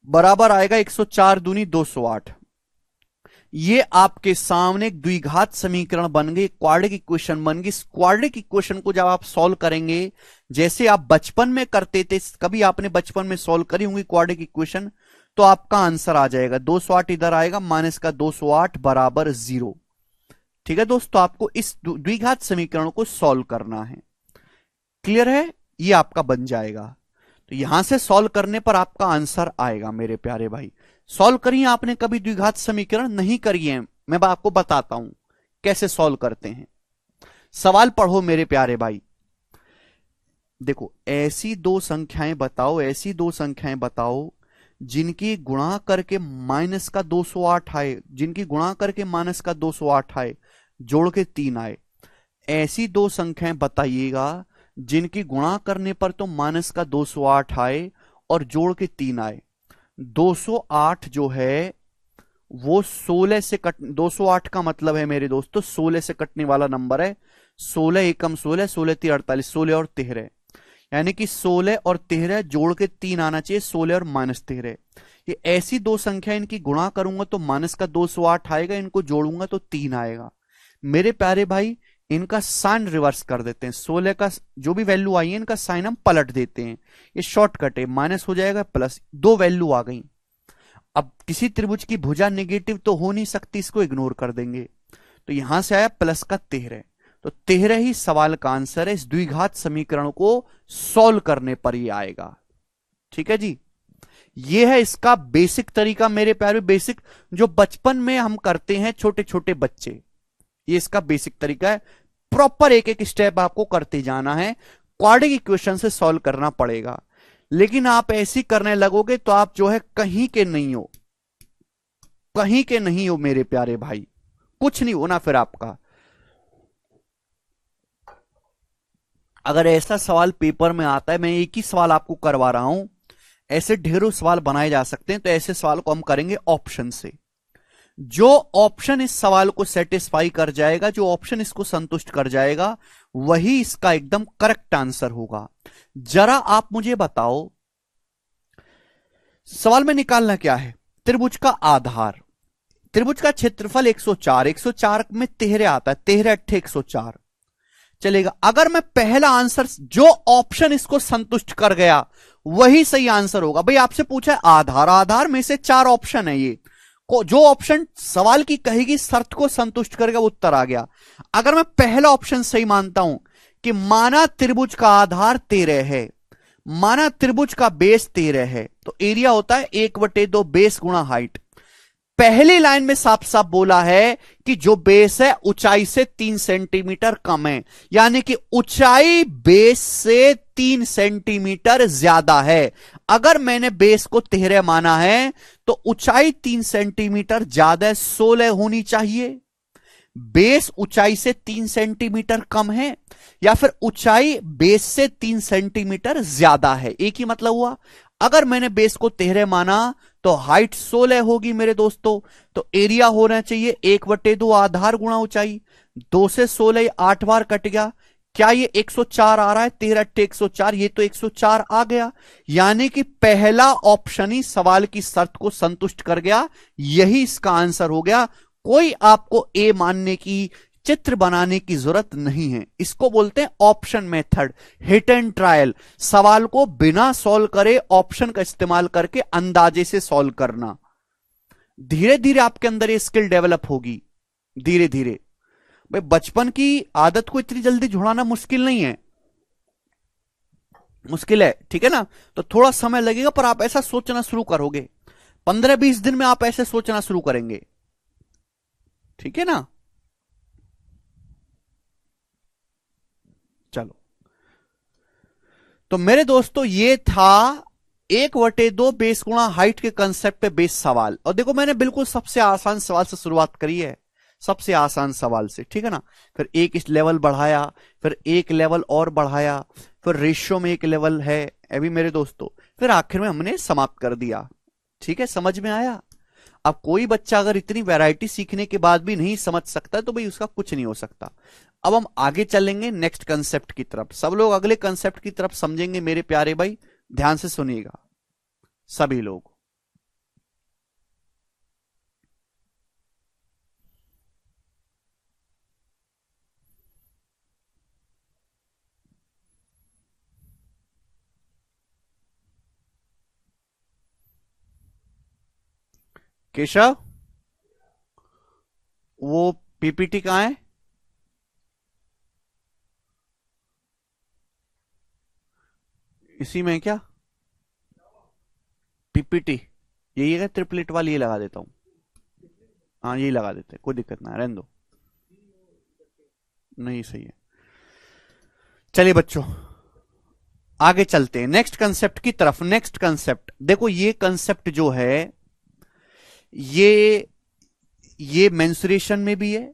बराबर आएगा 104 दूनी 208। ये आपके सामने एक द्विघात समीकरण बन गई, क्वाड्रेटिक इक्वेशन बन गई। इस क्वाड्रेटिक इक्वेशन को जब आप सॉल्व करेंगे, जैसे आप बचपन में करते थे, कभी आपने बचपन में सॉल्व करी होंगी क्वाड्रेटिक इक्वेशन, तो आपका आंसर आ जाएगा 208 इधर आएगा, माइनस का 208 बराबर 0। ठीक है दोस्तों, आपको इस द्विघात समीकरण को सॉल्व करना है। क्लियर है? ये आपका बन जाएगा। तो यहां से सॉल्व करने पर आपका आंसर आएगा मेरे प्यारे भाई। सॉल्व करिए आपने कभी द्विघात समीकरण? नहीं करिए, मैं आपको बताता हूं कैसे सॉल्व करते हैं। सवाल पढ़ो मेरे प्यारे भाई। देखो, ऐसी दो संख्याएं बताओ, ऐसी दो संख्याएं बताओ जिनकी गुणा करके माइनस का 208 आए, जिनकी गुणा करके माइनस का 208 आए, जोड़ के 3 आए। ऐसी दो संख्याएं बताइएगा जिनकी गुणा करने पर तो माइनस का 208 आए और जोड़ के 3 आए। 208 जो है वो 16 से कट, 208 का मतलब है मेरे दोस्तों 16 से कटने वाला नंबर है। 16 एकम 16, 16 3 48, 16 और 13, यानी कि 16 और 13 जोड़ के 3 आना चाहिए, 16 और -13। ये ऐसी दो संख्या, इनकी गुणा करूंगा तो माइनस का 208 आएगा, इनको जोड़ूंगा तो 3 आएगा। मेरे प्यारे भाई, इनका साइन रिवर्स कर देते हैं। 16 का जो भी वैल्यू आई है, इनका साइन हम पलट देते हैं। ये शॉर्टकट है, माइनस हो जाएगा प्लस, दो वैल्यू आ गई। अब किसी त्रिभुज की भुजा नेगेटिव तो हो नहीं सकती, इसको इग्नोर कर देंगे। तो यहां से आया प्लस का 13, तो 13 ही सवाल का आंसर है। इस द्विघात समीकरण को सॉल्व करने पर ही आएगा। ठीक है जी, ये है इसका बेसिक तरीका मेरे प्यारे, बेसिक जो बचपन में हम करते हैं छोटे छोटे बच्चे, ये इसका बेसिक तरीका है। प्रॉपर एक एक स्टेप आपको करते जाना है, क्वाड्रेटिक इक्वेशन से सॉल्व करना पड़ेगा। लेकिन आप ऐसी करने लगोगे तो आप जो है कहीं के नहीं हो, कहीं के नहीं हो मेरे प्यारे भाई, कुछ नहीं होना फिर आपका। अगर ऐसा सवाल पेपर में आता है, मैं एक ही सवाल आपको करवा रहा हूं, ऐसे ढेरों सवाल बनाए जा सकते हैं, तो ऐसे सवाल को हम करेंगे ऑप्शन से। जो ऑप्शन इस सवाल को सेटिस्फाई कर जाएगा, जो ऑप्शन इसको संतुष्ट कर जाएगा, वही इसका एकदम करेक्ट आंसर होगा। जरा आप मुझे बताओ, सवाल में निकालना क्या है? त्रिभुज का आधार, त्रिभुज का क्षेत्रफल 104, 104 में 13 आता है, 13 8 104 चलेगा। अगर मैं पहला आंसर, जो ऑप्शन इसको संतुष्ट कर गया वही सही आंसर होगा। भाई आपसे पूछा है आधार, आधार में से 4 ऑप्शन है, ये को जो ऑप्शन सवाल की कहेगी शर्त को संतुष्ट करेगा वो उत्तर आ गया। अगर मैं पहला ऑप्शन सही मानता हूं कि माना त्रिभुज का आधार 13 है, माना त्रिभुज का बेस 13 है, तो एरिया होता है 1/2 बेस गुणा हाइट। पहली लाइन में साफ साफ बोला है कि जो बेस है ऊंचाई से 3 सेंटीमीटर कम है, यानी कि ऊंचाई बेस से 3 सेंटीमीटर ज्यादा है। अगर मैंने बेस को 13 माना है तो ऊंचाई 3 सेंटीमीटर ज्यादा है, 16 होनी चाहिए। बेस ऊंचाई से 3 सेंटीमीटर कम है या फिर ऊंचाई बेस से 3 सेंटीमीटर ज्यादा है, एक ही मतलब हुआ। अगर मैंने बेस को 13 माना तो हाइट 16 होगी मेरे दोस्तों, तो एरिया होना चाहिए 1/2 आधार गुणा ऊंचाई। 2 से 16 8 बार कट गया, क्या ये 104 आ रहा है? 13 8 104, ये तो 104 आ गया, यानी कि पहला ऑप्शन ही सवाल की शर्त को संतुष्ट कर गया, यही इसका आंसर हो गया। कोई आपको ए मानने की, चित्र बनाने की जरूरत नहीं है। इसको बोलते हैं option method, hit and trial. सवाल को बिना सॉल्व करे ऑप्शन का इस्तेमाल करके अंदाजे से सॉल्व करना। धीरे धीरे आपके अंदर ये स्किल डेवलप होगी, धीरे धीरे। भाई बचपन की आदत को इतनी जल्दी छुड़ाना मुश्किल नहीं है, मुश्किल है, ठीक है ना। तो थोड़ा समय लगेगा, पर आप ऐसा सोचना शुरू करोगे, 15-20 दिन में आप ऐसे सोचना शुरू करेंगे, ठीक है ना। चलो, तो मेरे दोस्तों ये था 1/2 बेस गुणा हाइट के कंसेप्ट पे बेस सवाल। और देखो मैंने बिल्कुल सबसे आसान सवाल से शुरुआत करी है, सबसे आसान सवाल से, ठीक है ना। फिर एक इस लेवल बढ़ाया, फिर एक लेवल और बढ़ाया, फिर रेशियो में एक लेवल है अभी मेरे दोस्तों, फिर आखिर में हमने समाप्त कर दिया। ठीक है, समझ में आया। अब कोई बच्चा अगर इतनी वैरायटी सीखने के बाद भी नहीं समझ सकता तो भाई उसका कुछ नहीं हो सकता। अब हम आगे चलेंगे नेक्स्ट कंसेप्ट की तरफ। सब लोग अगले कंसेप्ट की तरफ समझेंगे मेरे प्यारे भाई, ध्यान से सुनिएगा सभी लोग। केशव, वो पीपीटी कहां है? इसी में है क्या पीपीटी? यही है ट्रिपलेट वाली, ये लगा देता हूं। हाँ यही लगा देते, कोई दिक्कत ना, रहने दो। नहीं सही है। चलिए बच्चों आगे चलते हैं नेक्स्ट कंसेप्ट की तरफ। नेक्स्ट कंसेप्ट देखो, ये कंसेप्ट जो है ये मेंसुरेशन में भी है,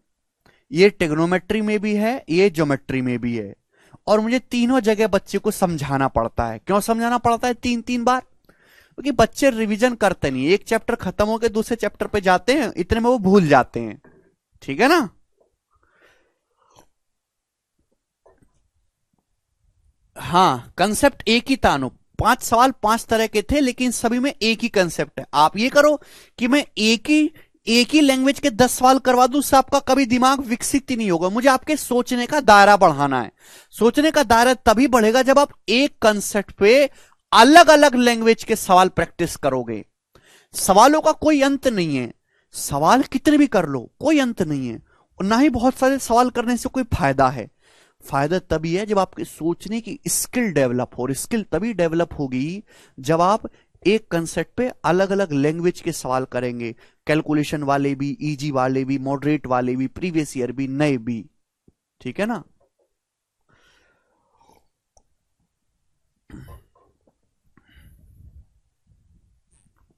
ये टेग्नोमेट्री में भी है, ये ज्योमेट्री में भी है। और मुझे तीनों जगह बच्चे को समझाना पड़ता है। क्यों समझाना पड़ता है 3-3 बार? क्योंकि बच्चे रिवीजन करते नहीं, एक चैप्टर खत्म होकर दूसरे चैप्टर पे जाते हैं, इतने में वो भूल जाते हैं, ठीक है ना। हाँ कंसेप्ट एक ही था अनु, 5 सवाल 5 तरह के थे, लेकिन सभी में एक ही कंसेप्ट है। आप ये करो कि मैं एक ही लैंग्वेज के 10 सवाल करवा दूं, उससे आपका कभी दिमाग विकसित ही नहीं होगा। मुझे आपके सोचने का दायरा बढ़ाना है। सोचने का दायरा तभी बढ़ेगा जब आप एक कंसेप्ट पे अलग अलग लैंग्वेज के सवाल प्रैक्टिस करोगे। सवालों का कोई अंत नहीं है, सवाल कितने भी कर लो कोई अंत नहीं है, और ना ही बहुत सारे सवाल करने से कोई फायदा है। फायदा तभी है जब आपके सोचने की स्किल डेवलप हो, और स्किल तभी डेवलप होगी जब आप एक कंसेप्ट पे अलग अलग लैंग्वेज के सवाल करेंगे। कैलकुलेशन वाले भी, इजी वाले भी, मॉडरेट वाले भी, प्रीवियस ईयर भी, नए भी, ठीक है ना।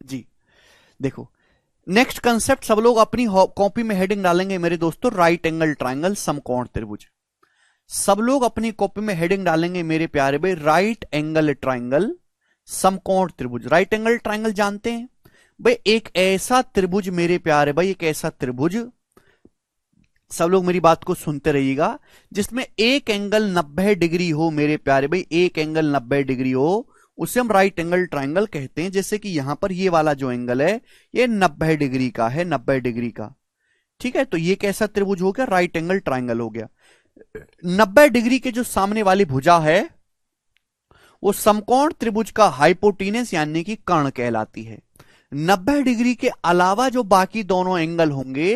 जी देखो नेक्स्ट कंसेप्ट, सब लोग अपनी कॉपी में हेडिंग डालेंगे मेरे दोस्तों, राइट एंगल ट्राइंगल समकोण त्रिभुज। सब लोग अपनी कॉपी में हेडिंग डालेंगे मेरे प्यारे भाई, राइट एंगल ट्राइंगल समकोण त्रिभुज। राइट एंगल ट्राइंगल जानते हैं भाई, एक ऐसा त्रिभुज मेरे प्यारे भाई, एक ऐसा त्रिभुज, सब लोग मेरी बात को सुनते रहिएगा, जिसमें एक एंगल 90 डिग्री हो मेरे प्यारे भाई, एक एंगल 90 डिग्री हो, उसे हम राइट एंगल ट्राइंगल कहते हैं। जैसे कि यहां पर ये वाला जो एंगल है ये 90 डिग्री का है, 90 डिग्री का, ठीक है। तो ये कैसा त्रिभुज हो गया? राइट एंगल ट्राइंगल हो गया। 90 डिग्री के जो सामने वाली भुजा है वो समकोण त्रिभुज का हाइपोटीनस यानी कि कर्ण कहलाती है। 90 डिग्री के अलावा जो बाकी दोनों एंगल होंगे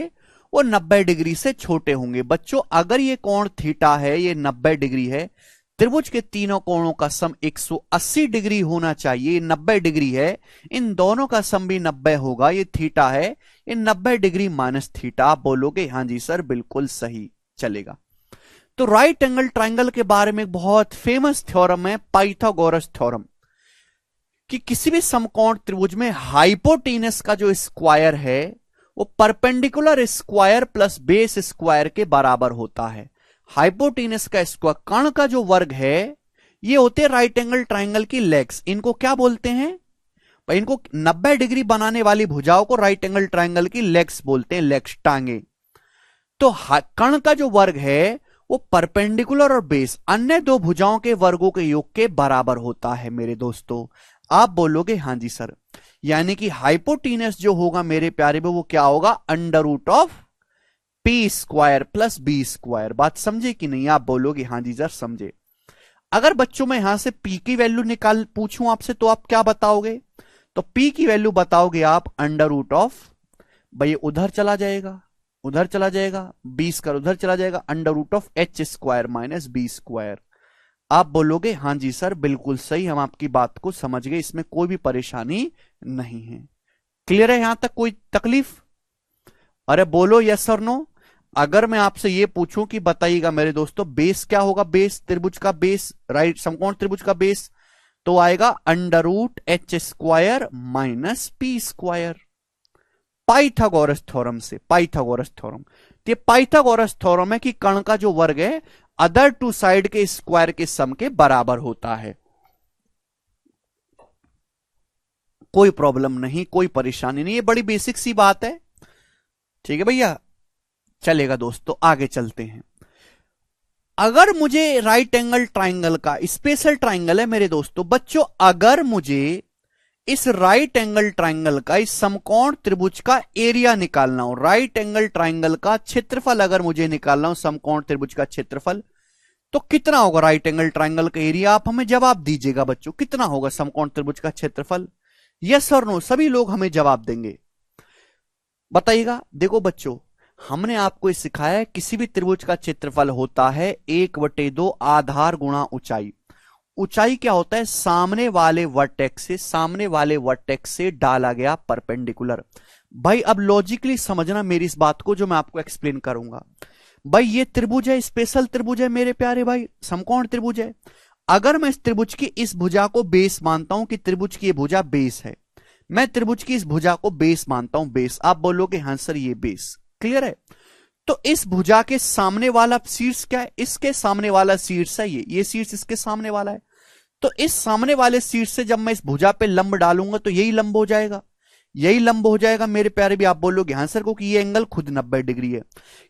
वो 90 डिग्री से छोटे होंगे। बच्चों अगर ये कोण थीटा है, ये 90 डिग्री है, त्रिभुज के तीनों कोणों का सम 180 डिग्री होना चाहिए। 90 डिग्री है, इन दोनों का सम भी 90 होगा, ये थीटा है, ये 90 डिग्री माइनस थीटा। आप बोलोगे हाँ जी सर बिल्कुल सही, चलेगा। तो राइट एंगल ट्राइंगल के बारे में बहुत फेमस थ्योरम है पाइथागोरस थ्योरम, कि किसी भी समकोण त्रिभुज में हाइपोटेनस का जो स्क्वायर है वो perpendicular square plus base square के बराबर होता है। हाइपोटेनस का स्क्वायर, कर्ण का जो वर्ग है, ये होते हैं राइट एंगल ट्राइंगल की लेग्स। इनको क्या बोलते हैं भाई? इनको 90 डिग्री बनाने वाली भुजाओं को राइट एंगल ट्राइंगल की लेग्स बोलते हैं, लेग्स, टांगे। तो कर्ण का जो वर्ग है वो परपेंडिकुलर और बेस अन्य दो भुजाओं के वर्गों के योग के बराबर होता है मेरे दोस्तों। आप बोलोगे हाँ जी सर, यानी कि हाइपोटेनस जो होगा मेरे प्यारे में वो क्या होगा? Under root of P square plus B square. बात समझे कि नहीं? आप बोलोगे हाँ जी सर समझे। अगर बच्चों मैं यहां से पी की वैल्यू निकाल पूछूं आपसे तो आप क्या बताओगे? तो पी की वैल्यू बताओगे आप अंडर रूट ऑफ, भाई उधर चला जाएगा, उधर चला जाएगा, बी स्क्वायर उधर चला जाएगा, under root of H square minus B square. आप बोलोगे हाँ जी सर बिल्कुल सही, हम आपकी बात को समझ गए, इसमें कोई भी परेशानी नहीं है। क्लियर है यहां तक? कोई तकलीफ? अरे बोलो यस और नो। अगर मैं आपसे ये पूछूं कि बताइएगा मेरे दोस्तों बेस क्या होगा, बेस त्रिभुज का बेस, राइट समकोण त्रिभुज का बेस, तो आएगा under root H square minus P square, Pythagoras theorem से, पाइथागोरस थ्योरम। तो ये पाइथागोरस थ्योरम है कि कण का जो वर्ग है अदर टू साइड के स्क्वायर के सम के बराबर होता है। कोई प्रॉब्लम नहीं, कोई परेशानी नहीं, ये बड़ी बेसिक सी बात है। ठीक है भैया, चलेगा दोस्तों आगे चलते हैं। अगर मुझे राइट एंगल ट्राइंगल का, स्पेशल ट्राइंगल है मेरे दोस्तों, बच्चों अगर मुझे इस राइट एंगल ट्राइंगल का, इस समकोण त्रिभुज का एरिया निकालना हो, राइट एंगल ट्राइंगल का क्षेत्रफल अगर मुझे निकालना हो, समकोण त्रिभुज का क्षेत्रफल, तो कितना होगा राइट एंगल ट्राइंगल का एरिया? आप हमें जवाब दीजिएगा बच्चों, कितना होगा समकोण त्रिभुज का क्षेत्रफल? यस और नो, सभी लोग हमें जवाब देंगे, बताइएगा। देखो बच्चों, हमने आपको सिखाया है किसी भी त्रिभुज का क्षेत्रफल होता है 1/2 आधार गुणा ऊंचाई। ऊंचाई क्या होता है? सामने वाले वर्टेक्स से, सामने वाले वर्टेक्स से डाला गया परपेंडिकुलर। भाई अब लॉजिकली समझना मेरी इस बात को जो मैं आपको एक्सप्लेन करूंगा। भाई ये त्रिभुज है, स्पेशल त्रिभुज है मेरे प्यारे भाई, समकोण त्रिभुज है। अगर मैं इस त्रिभुज की इस भुजा को बेस मानता हूं कि त्रिभुज की ये भुजा बेस है, मैं त्रिभुज की इस भुजा को बेस मानता हूं, बेस, आप बोलोगे हाँ सर ये बेस, क्लियर है? तो इस भुजा के सामने वाला शीर्ष क्या है? इसके सामने वाला शीर्ष है ये शीर्ष इसके सामने वाला है। तो इस सामने वाले शीर्ष से जब मैं इस भुजा पे लंब डालूंगा तो यही लंब हो जाएगा, यही लंब हो जाएगा मेरे प्यारे भी। आप बोलोगे हाँ सर, क्योंकि ये एंगल खुद 90 डिग्री है।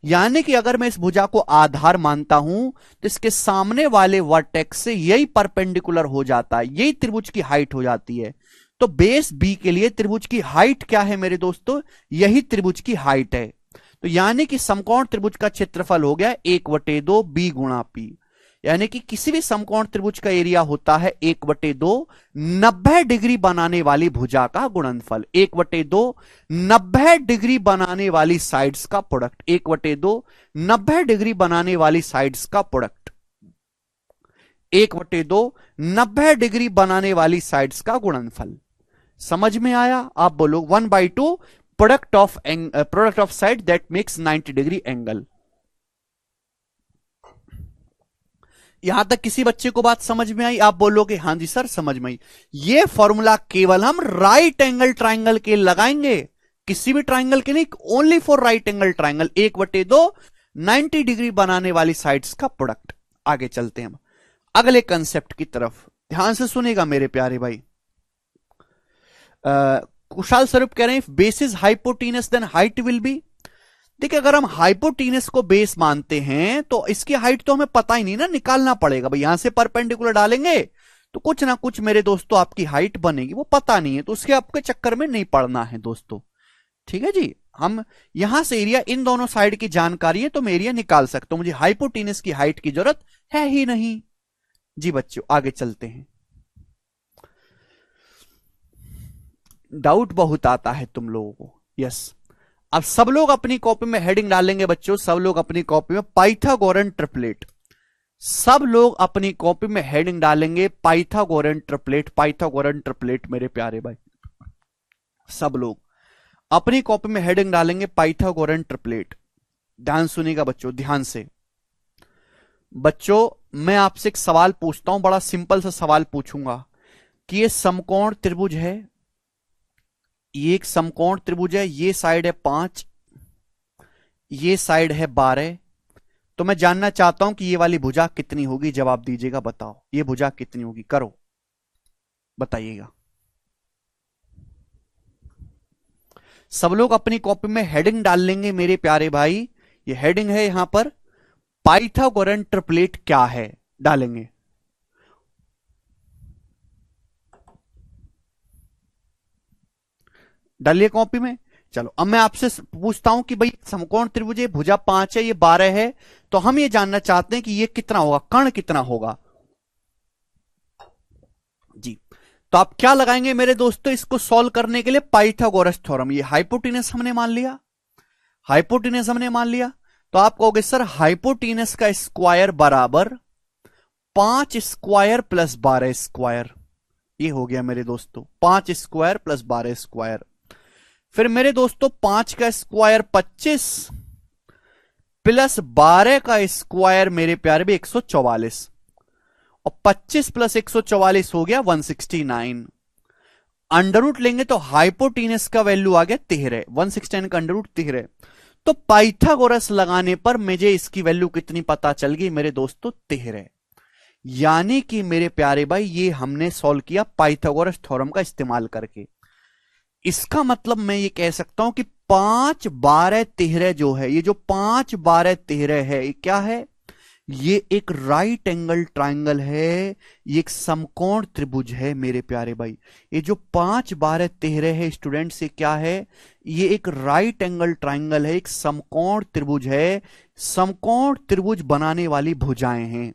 यानी कि अगर मैं इस भुजा को आधार मानता हूं तो इसके सामने वाले वर्टेक्स से यही परपेंडिकुलर हो जाता है, यही त्रिभुज की हाइट हो जाती है। तो बेस बी के लिए त्रिभुज की हाइट क्या है मेरे दोस्तों? यही त्रिभुज की हाइट है। तो यानी कि समकोण त्रिभुज का क्षेत्रफल हो गया 1/2 बी गुणा पी। यानी कि किसी भी समकोण त्रिभुज का एरिया होता है 1/2 90 डिग्री बनाने वाली भुजा का गुणनफल, 1/2 90 डिग्री बनाने वाली साइड्स का प्रोडक्ट, 1/2 90 डिग्री बनाने वाली साइड्स का प्रोडक्ट, 1/2 90 डिग्री बनाने वाली साइड्स का गुणनफल। समझ में आया? आप बोलो 1/2 product of side that makes 90 degree angle. यहां तक किसी बच्चे को बात समझ में आई? आप बोलोगे हाँ जी सर समझ में आई। ये फॉर्मूला केवल हम राइट एंगल ट्राइंगल के लगाएंगे, किसी भी ट्राइंगल के नहीं, only for right angle triangle, 1/2 90 degree बनाने वाली साइड्स का प्रोडक्ट। आगे चलते हैं हम अगले कंसेप्ट की तरफ, ध्यान से सुनेगा मेरे प्यारे भाई। कुशाल स्वरूप कह रहे हैं if base is hypotenuse then height will be. देखिए अगर हम हाइपोटीनस को बेस मानते हैं तो इसकी हाइट तो हमें पता ही नहीं ना, निकालना पड़ेगा भाई। यहां से परपेंडिकुलर डालेंगे तो कुछ ना कुछ मेरे दोस्तों आपकी हाइट बनेगी, वो पता नहीं है, तो उसके आपके चक्कर में नहीं पड़ना है दोस्तों। ठीक है जी, हम यहां से एरिया, इन दोनों साइड की जानकारी है तो मैं एरिया निकाल सकता हूं, मुझे हाइपोटीनस की हाइट की जरूरत है ही नहीं। जी बच्चों आगे चलते हैं। डाउट बहुत आता है तुम लोगों को, यस। अब सब लोग अपनी कॉपी में हेडिंग डालेंगे बच्चों, सब लोग अपनी कॉपी में पाइथागोरन ट्रिपलेट, सब लोग अपनी कॉपी में हेडिंग डालेंगे पाइथागोरन ट्रिपलेट, पाइथागोरन ट्रिपलेट मेरे प्यारे भाई। सब लोग अपनी कॉपी में हेडिंग डालेंगे पाइथागोरन ट्रिपलेट। ध्यान सुनिएगा बच्चों, ध्यान से। बच्चों मैं आपसे एक सवाल पूछता हूं, बड़ा सिंपल सा सवाल पूछूंगा कि ये समकोण त्रिभुज है, ये एक समकोण त्रिभुज है, ये साइड है 5, ये साइड है 12। तो मैं जानना चाहता हूं कि ये वाली भुजा कितनी होगी, जवाब दीजिएगा, बताओ ये भुजा कितनी होगी, करो बताइएगा। सब लोग अपनी कॉपी में हेडिंग डाल लेंगे मेरे प्यारे भाई। ये हेडिंग है यहां पर पाइथागोरन ट्रिपलेट क्या है, डालेंगे। डालिए कॉपी में। चलो अब मैं आपसे पूछता हूं कि भाई समकोण त्रिभुज ये भुजा 5 है, ये 12 है, तो हम ये जानना चाहते हैं कि ये कितना होगा, कर्ण कितना होगा जी। तो आप क्या लगाएंगे मेरे दोस्तों इसको सॉल्व करने के लिए, पाइथागोरस थ्योरम। ये हाइपोटेनस हमने मान लिया, हाइपोटेनस हमने मान लिया, तो आप कहोगे सर हाइपोटेनस का स्क्वायर बराबर 5 स्क्वायर प्लस 12 स्क्वायर। ये हो गया मेरे दोस्तों 5 स्क्वायर प्लस 12 स्क्वायर। फिर मेरे दोस्तों 5 का स्क्वायर 25 प्लस 12 का स्क्वायर मेरे प्यारे भी 144, और 25 प्लस 144 हो गया 169। अंडर रूट लेंगे तो हाइपोटेनस का वैल्यू आ गया 13, 169 का अंडर रूट 13। तो पाइथागोरस लगाने पर मुझे इसकी वैल्यू कितनी पता चल गई मेरे दोस्तों, 13। यानी कि मेरे प्यारे भाई ये हमने सॉल्व किया पाइथागोरस थ्योरम का इस्तेमाल करके। इसका मतलब मैं ये कह सकता हूं कि 5 12 13 जो है, ये जो 5 12 13 है, ये क्या है, ये एक राइट एंगल ट्राइंगल है, ये एक समकोण त्रिभुज है मेरे प्यारे भाई। ये जो 5 12 13 है स्टूडेंट, ये क्या है, ये एक राइट एंगल ट्राइंगल है, एक समकोण त्रिभुज है। समकोण त्रिभुज बनाने वाली भुजाएं हैं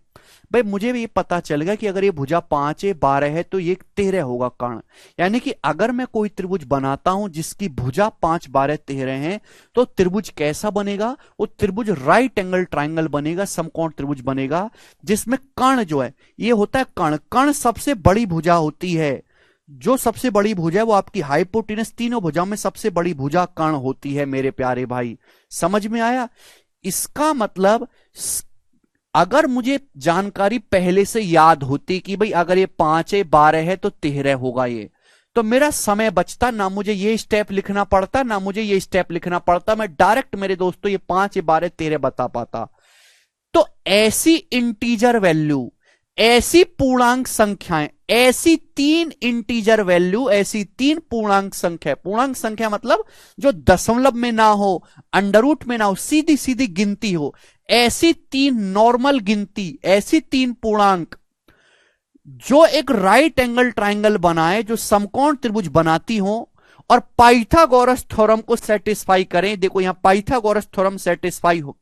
भाई। मुझे भी ये पता चल गया कि अगर ये भुजा 5 है 12 है तो ये 13 होगा कर्ण। यानी कि अगर मैं कोई त्रिभुज बनाता हूं जिसकी भुजा 5 12 13 है, तो त्रिभुज कैसा बनेगा, वो त्रिभुज राइट एंगल ट्राइंगल बनेगा, समकोण त्रिभुज बनेगा, जिसमें कर्ण जो है ये होता है कर्ण। कर्ण सबसे बड़ी भुजा होती है, जो सबसे बड़ी भुजा है वो आपकी हाइपोटेनस, तीनों भुजाओं में सबसे बड़ी भुजा कर्ण होती है मेरे प्यारे भाई। समझ में आया? इसका मतलब अगर मुझे जानकारी पहले से याद होती कि भाई अगर ये 5 है 12 है तो 13 होगा ये, तो मेरा समय बचता, ना मुझे ये स्टेप लिखना पड़ता ना मुझे ये स्टेप लिखना पड़ता, मैं डायरेक्ट मेरे दोस्तों ये 5 12 13 बता पाता। तो ऐसी इंटीजर वैल्यू, ऐसी पूर्णांक संख्याएं, ऐसी 3 इंटीजर वैल्यू, ऐसी 3 पूर्णांक संख्या, पूर्णांक संख्या मतलब जो दशमलव में ना हो, अंडर रूट में ना हो, सीधी सीधी गिनती हो, ऐसी 3 नॉर्मल गिनती, ऐसी 3 पूर्णांक जो एक राइट एंगल ट्राइंगल बनाए, जो समकोण त्रिभुज बनाती हो और पाइथागोरस थ्योरम को सेटिस्फाई करें। देखो यहां पाइथागोरस थ्योरम सेटिस्फाई हो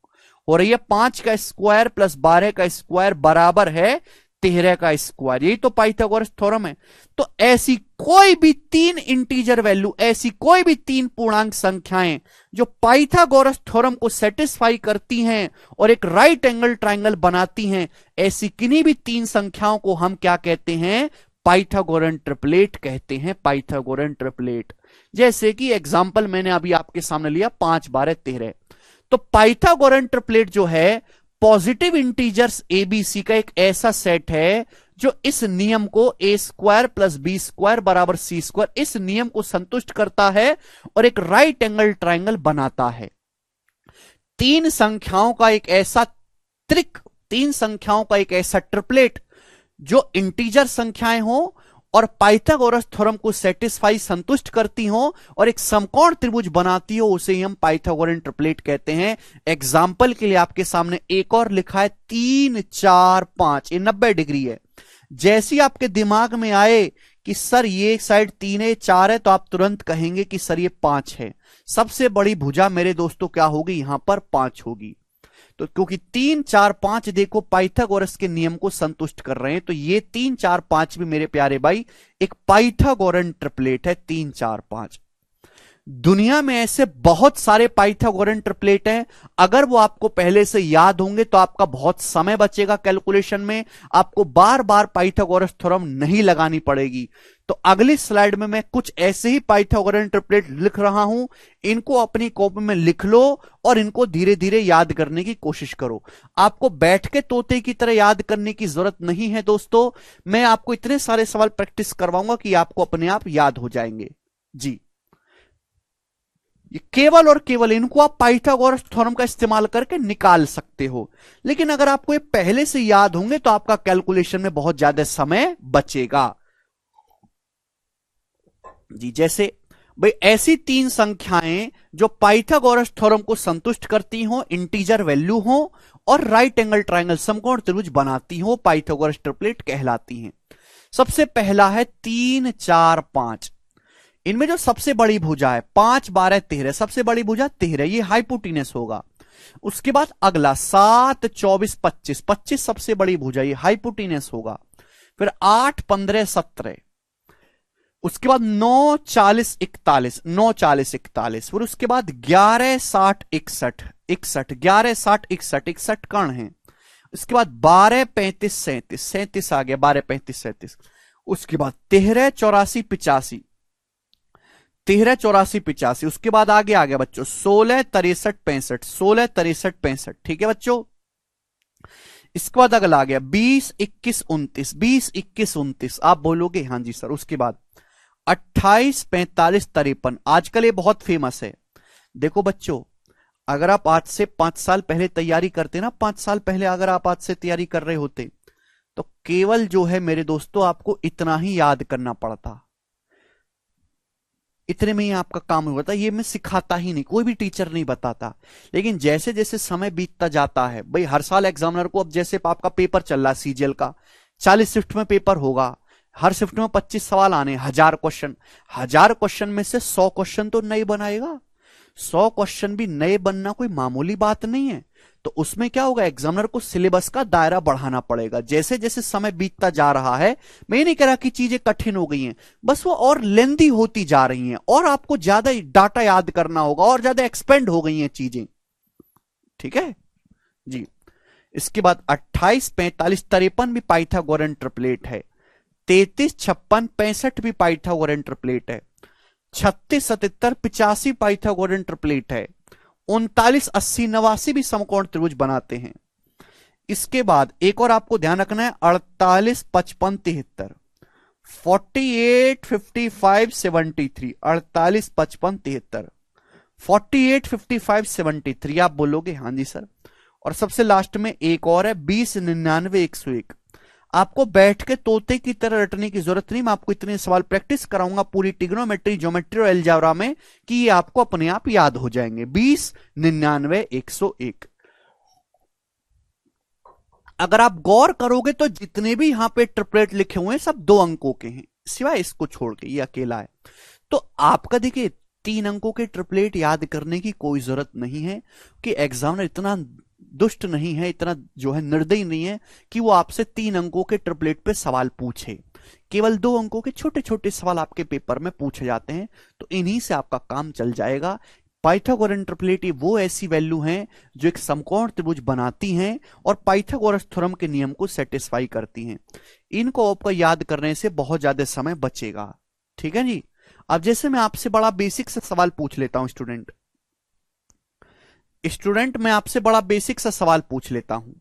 रही है, 5 का स्क्वायर प्लस 12 का स्क्वायर बराबर है 13 का स्क्वायर, यही तो पाइथागोरस थ्योरम है। तो ऐसी कोई भी 3 इंटीजर वैल्यू, ऐसी कोई भी 3 पूर्णांक संख्याएं जो पाइथागोरस थ्योरम को सेटिस्फाई करती हैं और एक राइट एंगल ट्राइंगल बनाती हैं, ऐसी किन्हीं भी 3 संख्याओं को हम क्या कहते हैं, पाइथागोरन ट्रिपलेट कहते हैं, पाइथागोरन ट्रिपलेट। जैसे कि एग्जांपल मैंने अभी आपके सामने लिया 5 12 13। तो पाइथागोरन ट्रिपलेट जो है पॉजिटिव इंटीजर्स एबीसी का एक ऐसा सेट है जो इस नियम को ए स्क्वायर प्लस बी स्क्वायर बराबर सी स्क्वायर, इस नियम को संतुष्ट करता है और एक राइट एंगल ट्राइंगल बनाता है। 3 संख्याओं का एक ऐसा त्रिक, 3 संख्याओं का एक ऐसा ट्रिपलेट जो इंटीजर संख्याएं हो और पाइथागोरस थ्योरम को सेटिस्फाई, संतुष्ट करती हो और एक समकोण त्रिभुज बनाती हो, उसे ही हम पाइथागोरन ट्रिपलेट कहते हैं। एग्जाम्पल के लिए आपके सामने एक और लिखा है 3 4 5, ये 90 डिग्री है। जैसी आपके दिमाग में आए कि सर ये साइड 3 है 4 है, तो आप तुरंत कहेंगे कि सर ये 5 है। सबसे बड़ी भुजा मेरे दोस्तों क्या होगी, यहां पर 5 होगी। तो क्योंकि 3 4 5 देखो पाइथागोरस के नियम को संतुष्ट कर रहे हैं, तो ये 3 4 5 भी मेरे प्यारे भाई एक पाइथागोरन ट्रिपलेट है। 3 4 5 दुनिया में ऐसे बहुत सारे पाइथागोरन ट्रिपलेट हैं, अगर वो आपको पहले से याद होंगे तो आपका बहुत समय बचेगा कैलकुलेशन में, आपको बार बार पाइथागोरस थ्योरम नहीं लगानी पड़ेगी। तो अगली स्लाइड में मैं कुछ ऐसे ही पाइथागोरन ट्रिपलेट लिख रहा हूं, इनको अपनी कॉपी में लिख लो और इनको धीरे धीरे याद करने की कोशिश करो। आपको बैठ के तोते की तरह याद करने की जरूरत नहीं है दोस्तों, मैं आपको इतने सारे सवाल प्रैक्टिस करवाऊंगा कि आपको अपने आप याद हो जाएंगे जी। ये केवल और केवल इनको आप पाइथागोरस थ्योरम का इस्तेमाल करके निकाल सकते हो, लेकिन अगर आपको ये पहले से याद होंगे तो आपका कैलकुलेशन में बहुत ज्यादा समय बचेगा जी। जैसे भाई ऐसी 3 संख्याएं जो पाइथागोरस थ्योरम को संतुष्ट करती हो, इंटीजर वैल्यू हो और राइट एंगल ट्राइंगल समकोण त्रिभुज बनाती हो, पाइथागोरस ट्रिपलेट कहलाती हैं। सबसे पहला है 3 4 5। इनमें जो सबसे बड़ी भुजा है 5 12 13, सबसे बड़ी भुजा 13, ये हाइपोटिनस होगा। उसके बाद अगला 7 24 25, 25 सबसे बड़ी भुजा, ये हाइपोटिनस होगा। फिर 8 15 17, उसके बाद 9 40 41, 9 40 41, फिर उसके बाद 11 60 61, 61 11 60 61, 61 कर्ण है। उसके बाद 12 35 37, 37 आ गया, 12 35 37। उसके बाद 13 84 85, 13 84 85। उसके बाद आगे आ गया बच्चों 16 63 65, 16 63 65, ठीक है बच्चों। इसके बाद अगला आ गया 20 21 29, 20 21 29, आप बोलोगे हाँ जी सर। उसके बाद 28 45 53, आजकल ये बहुत फेमस है। देखो बच्चों, अगर आप आज से 5 साल पहले तैयारी करते ना, 5 साल पहले अगर आप आज से तैयारी कर रहे होते तो केवल जो है मेरे दोस्तों आपको इतना ही याद करना पड़ता, इतने में ही आपका काम होता। ये मैं सिखाता ही नहीं, कोई भी टीचर नहीं बताता। लेकिन जैसे जैसे समय बीतता जाता है भाई, हर साल एग्जामिनर को, अब जैसे आपका पेपर चल रहा है सीजीएल का, 40 शिफ्ट में पेपर होगा, हर शिफ्ट में 25 सवाल आने, 1000 क्वेश्चन। 1000 क्वेश्चन में से 100 क्वेश्चन तो नए बनाएगा। 100 क्वेश्चन भी नए बनना कोई मामूली बात नहीं है। तो उसमें क्या होगा, एग्जामिनर को सिलेबस का दायरा बढ़ाना पड़ेगा। जैसे जैसे समय बीतता जा रहा है, मैं ये नहीं कह रहा कि चीजें कठिन हो गई हैं, बस वो और लेंदी होती जा रही हैं, और आपको ज्यादा डाटा याद करना होगा, और ज्यादा एक्सपेंड हो गई हैं चीजें, ठीक है जी। इसके बाद 28 45 53 भी पाइथागोरन ट्रिपलेट है। 33 56 65 भी पाइथागोरन ट्रिपलेट है। 36 77 85 पाइथागोरन ट्रिपलेट है। 39 80 89 भी समकोण त्रिभुज बनाते हैं। इसके बाद एक और आपको ध्यान रखना है, 48 55 73, 48 55 73, 48 55 73, 48 55 73, आप बोलोगे हाँ जी सर। और सबसे लास्ट में एक और है 20 99 101। आपको बैठ के तोते की तरह रटने की जरूरत नहीं, मैं आपको इतने सवाल प्रैक्टिस कराऊंगा पूरी ट्रिग्नोमेट्री, ज्योमेट्री और अलजेब्रा में कि ये आपको अपने आप याद हो जाएंगे। 20 99 101। अगर आप गौर करोगे तो जितने भी यहां पे ट्रिपलेट लिखे हुए हैं सब 2 अंकों के हैं, सिवाय इसको छोड़ के, ये अकेला है। तो आपका देखिए 3 अंकों के ट्रिपलेट याद करने की कोई जरूरत नहीं है, कि एग्जामिनर इतना दुष्ट नहीं है, इतना जो है निर्दयी नहीं है कि वो आपसे 3 अंकों के ट्रिपलेट पे सवाल पूछे। केवल 2 अंकों के छोटे छोटे सवाल आपके पेपर में पूछे जाते हैं, तो इन्हीं से आपका काम चल जाएगा। पाइथागोरन ट्रिपलेट वो ऐसी वैल्यू हैं जो एक समकोण त्रिभुज बनाती हैं और पाइथागोरस थ्योरम के नियम को सेटिस्फाई करती हैं। इनको आपको याद करने से बहुत ज्यादा समय बचेगा, ठीक है जी। अब जैसे मैं आपसे बड़ा बेसिक सा सवाल पूछ लेता हूं स्टूडेंट, मैं आपसे बड़ा बेसिक सा सवाल पूछ लेता हूं।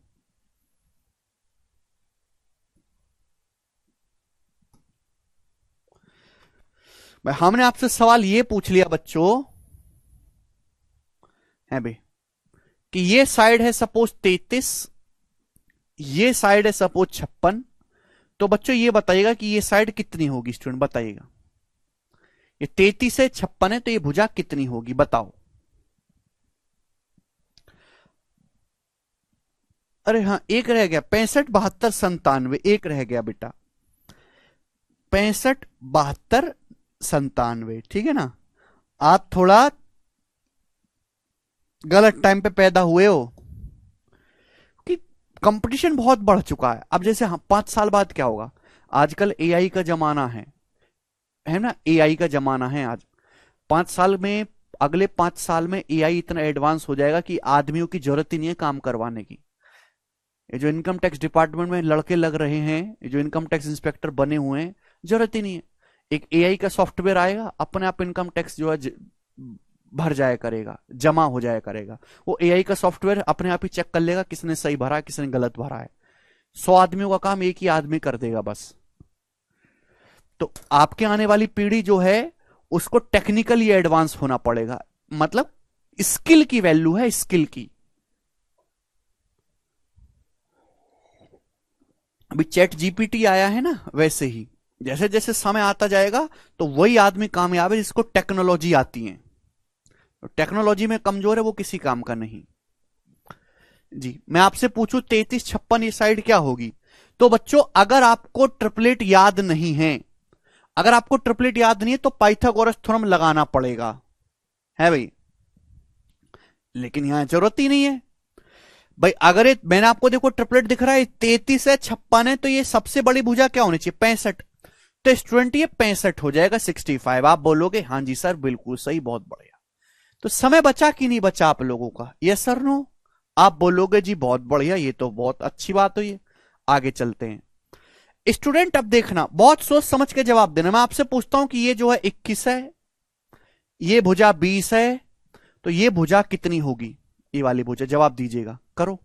हमने आपसे सवाल ये पूछ लिया बच्चों है भाई, कि ये साइड है सपोज 33, ये साइड है सपोज 56, तो बच्चों ये बताइएगा कि ये साइड कितनी होगी। स्टूडेंट बताइएगा, ये 33 से 56 है तो ये भुजा कितनी होगी, बताओ। अरे हाँ, एक रह गया, 65 72 97, एक रह गया बेटा, 65 72 97, ठीक है ना। आप थोड़ा गलत टाइम पे पैदा हुए हो, कि कंपटीशन बहुत बढ़ चुका है। अब जैसे 5 साल बाद क्या होगा, आजकल एआई का जमाना है ना, एआई का जमाना है आज। 5 साल में, अगले 5 साल में एआई इतना एडवांस हो जाएगा कि आदमियों की जरूरत ही नहीं है काम करवाने की। ये जो इनकम टैक्स डिपार्टमेंट में लड़के लग रहे हैं, ये जो इनकम टैक्स इंस्पेक्टर बने हुए हैं, जरूरत ही नहीं है। एक एआई का सॉफ्टवेयर आएगा, अपने आप इनकम टैक्स जो है भर जाया करेगा, जमा हो जाया करेगा। वो एआई का सॉफ्टवेयर अपने आप ही चेक कर लेगा किसने सही भरा, किसने गलत भरा है। 100 आदमियों का काम एक ही आदमी कर देगा बस। तो आपके आने वाली पीढ़ी जो है उसको टेक्निकली एडवांस होना पड़ेगा, मतलब स्किल की वैल्यू है, स्किल की। अभी चैट जीपीटी आया है ना, वैसे ही जैसे जैसे समय आता जाएगा तो वही आदमी कामयाब है जिसको टेक्नोलॉजी आती है। टेक्नोलॉजी में कमजोर है वो किसी काम का नहीं जी। मैं आपसे पूछूं 33 56 ये साइड क्या होगी, तो बच्चों अगर आपको ट्रिपलेट याद नहीं है, अगर आपको ट्रिपलेट याद नहीं है तो पाइथागोरस थ्योरम लगाना पड़ेगा, है भाई, लेकिन यहां जरूरत ही नहीं है भाई। अगर ये मैंने आपको देखो ट्रिपलेट दिख रहा है 33 है 56 है, तो ये सबसे बड़ी भुजा क्या होनी चाहिए 65, तो स्टूडेंट ये 65 हो जाएगा 65। आप बोलोगे हाँ जी सर बिल्कुल सही, बहुत बढ़िया। तो समय बचा कि नहीं बचा आप लोगों का, यस सर नो? आप बोलोगे जी बहुत बढ़िया, ये तो बहुत अच्छी बात हुई है। आगे चलते हैं स्टूडेंट, अब देखना बहुत सोच समझ के जवाब देना। मैं आपसे पूछता हूं कि ये जो है 21 है, ये भुजा 20 है, तो ये भुजा कितनी होगी, ये वाली भुजा, जवाब दीजिएगा, करो।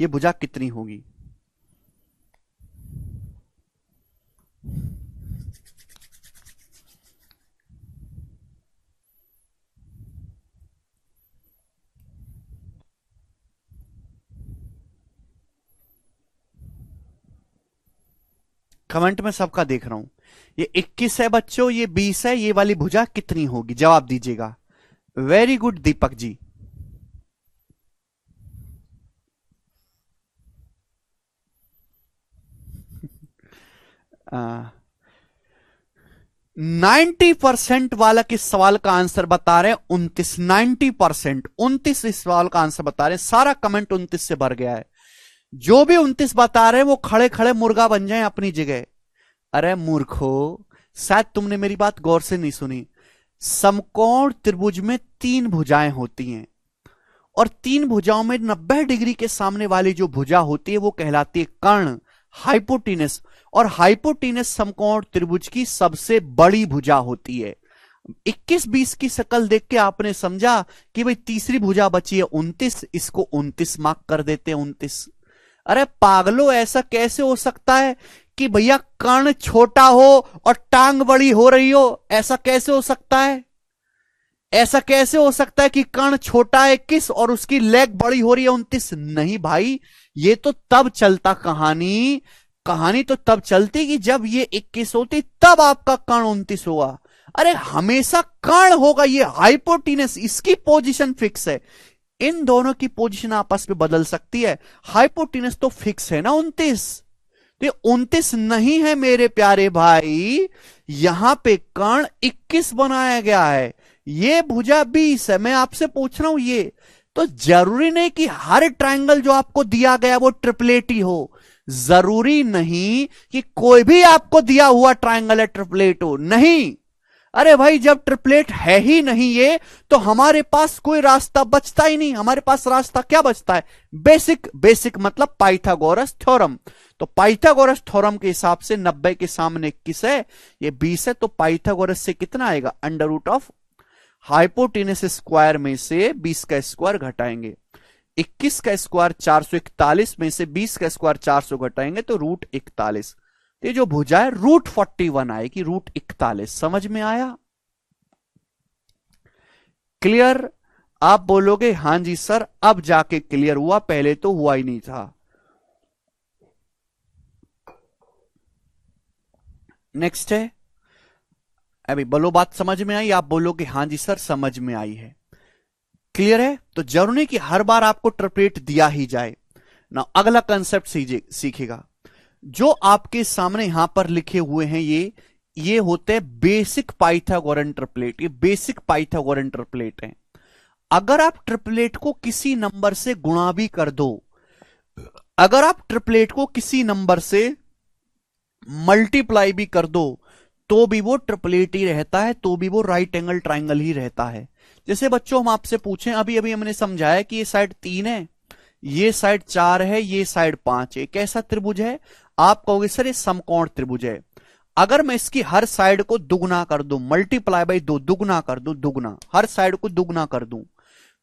ये भुजा कितनी होगी? कमेंट में सबका देख रहा हूं। ये 21 है बच्चों, ये 20 है, ये वाली भुजा कितनी होगी, जवाब दीजिएगा। Very good Deepak ji. आ, 90% वाला किस सवाल का आंसर बता रहे हैं 29, 90%, 29 इस सवाल का आंसर बता रहे हैं। सारा कमेंट 29 से भर गया है। जो भी 29 बता रहे हैं वो खड़े खड़े मुर्गा बन जाएं अपनी जगह। अरे मूर्खो, शायद तुमने मेरी बात गौर से नहीं सुनी। समकोण त्रिभुज में 3 भुजाएं होती हैं और 3 भुजाओं में 90 डिग्री के सामने वाली जो भुजा होती है वो कहलाती है कर्ण, हाइपोटेनस। और हाइपोटेनस समकोण त्रिभुज की सबसे बड़ी भुजा होती है। 21-20 की शक्ल देख के आपने समझा कि भाई तीसरी भुजा बची है 29, इसको 29 मार्क कर देते हैं 29। अरे पागलो, ऐसा कैसे हो सकता है कि भैया कर्ण छोटा हो और टांग बड़ी हो रही हो? ऐसा कैसे हो सकता है? ऐसा कैसे हो सकता है कि कर्ण छोटा है 21 और उसकी लेग बड़ी हो रही है 29? नहीं भाई, ये तो तब चलता कहानी तो तब चलती कि जब ये 21 होती तब आपका कर्ण 29 होगा। अरे हमेशा कर्ण होगा, ये हाइपोटेनस, इसकी पोजीशन फिक्स है। इन दोनों की पोजीशन आपस में बदल सकती है, हाइपोटेनस तो फिक्स है ना 29। तो ये 29 नहीं है मेरे प्यारे भाई, यहां पे कर्ण 21 बनाया गया है, ये भुजा 20 है। मैं आपसे पूछ रहा हूं ये तो जरूरी नहीं कि हर ट्रायंगल जो आपको दिया गया वो ट्रिपलेट ही हो। जरूरी नहीं कि कोई भी आपको दिया हुआ ट्रायंगल है ट्रिपलेट हो, नहीं। अरे भाई जब ट्रिपलेट है ही नहीं ये, तो हमारे पास कोई रास्ता बचता ही नहीं। हमारे पास रास्ता क्या बचता है? बेसिक मतलब पाइथागोरस थ्योरम। तो पाइथागोरस थ्योरम के हिसाब से 90 के सामने 21 है, ये 20 है, तो पाइथागोरस से कितना आएगा? Under root of hypotenuse square में से 20 का स्क्वायर घटाएंगे। 21 का स्क्वायर 441 में से 20 का स्क्वायर 400 घटाएंगे तो रूट 41। ये जो भुजा है रूट 41 आएगी, रूट 41। समझ में आया? क्लियर? आप बोलोगे हां जी सर अब जाके क्लियर हुआ, पहले तो हुआ ही नहीं था। नेक्स्ट है, अभी बोलो बात समझ में आई? आप बोलोगे हां जी सर समझ में आई है, क्लियर है? तो जरूरी नहीं कि हर बार आपको ट्रिपलेट दिया ही जाए ना। अगला कंसेप्ट सीखेगा जो आपके सामने यहां पर लिखे हुए हैं, ये होते हैं बेसिक पाइथागोरन ट्रिपलेट। ये बेसिक पाइथागोरन ट्रिपलेट हैं। अगर आप ट्रिपलेट को किसी नंबर से गुणा भी कर दो, अगर आप ट्रिपलेट को किसी नंबर से मल्टीप्लाई भी कर दो, तो भी वो ट्रिपलेट ही रहता है, तो भी वो राइट एंगल ट्राइंगल ही रहता है। जैसे बच्चों हम आपसे पूछें, अभी अभी हमने समझाया कि ये साइड 3 है, ये साइड 4 है, ये साइड 5 है, कैसा त्रिभुज है? आप कहोगे सर ये समकोण त्रिभुज है। अगर मैं इसकी हर साइड को दुगना कर दूं, मल्टीप्लाई बाई 2, दुगना कर दूं, दुगना, हर साइड को दुगना कर दूं,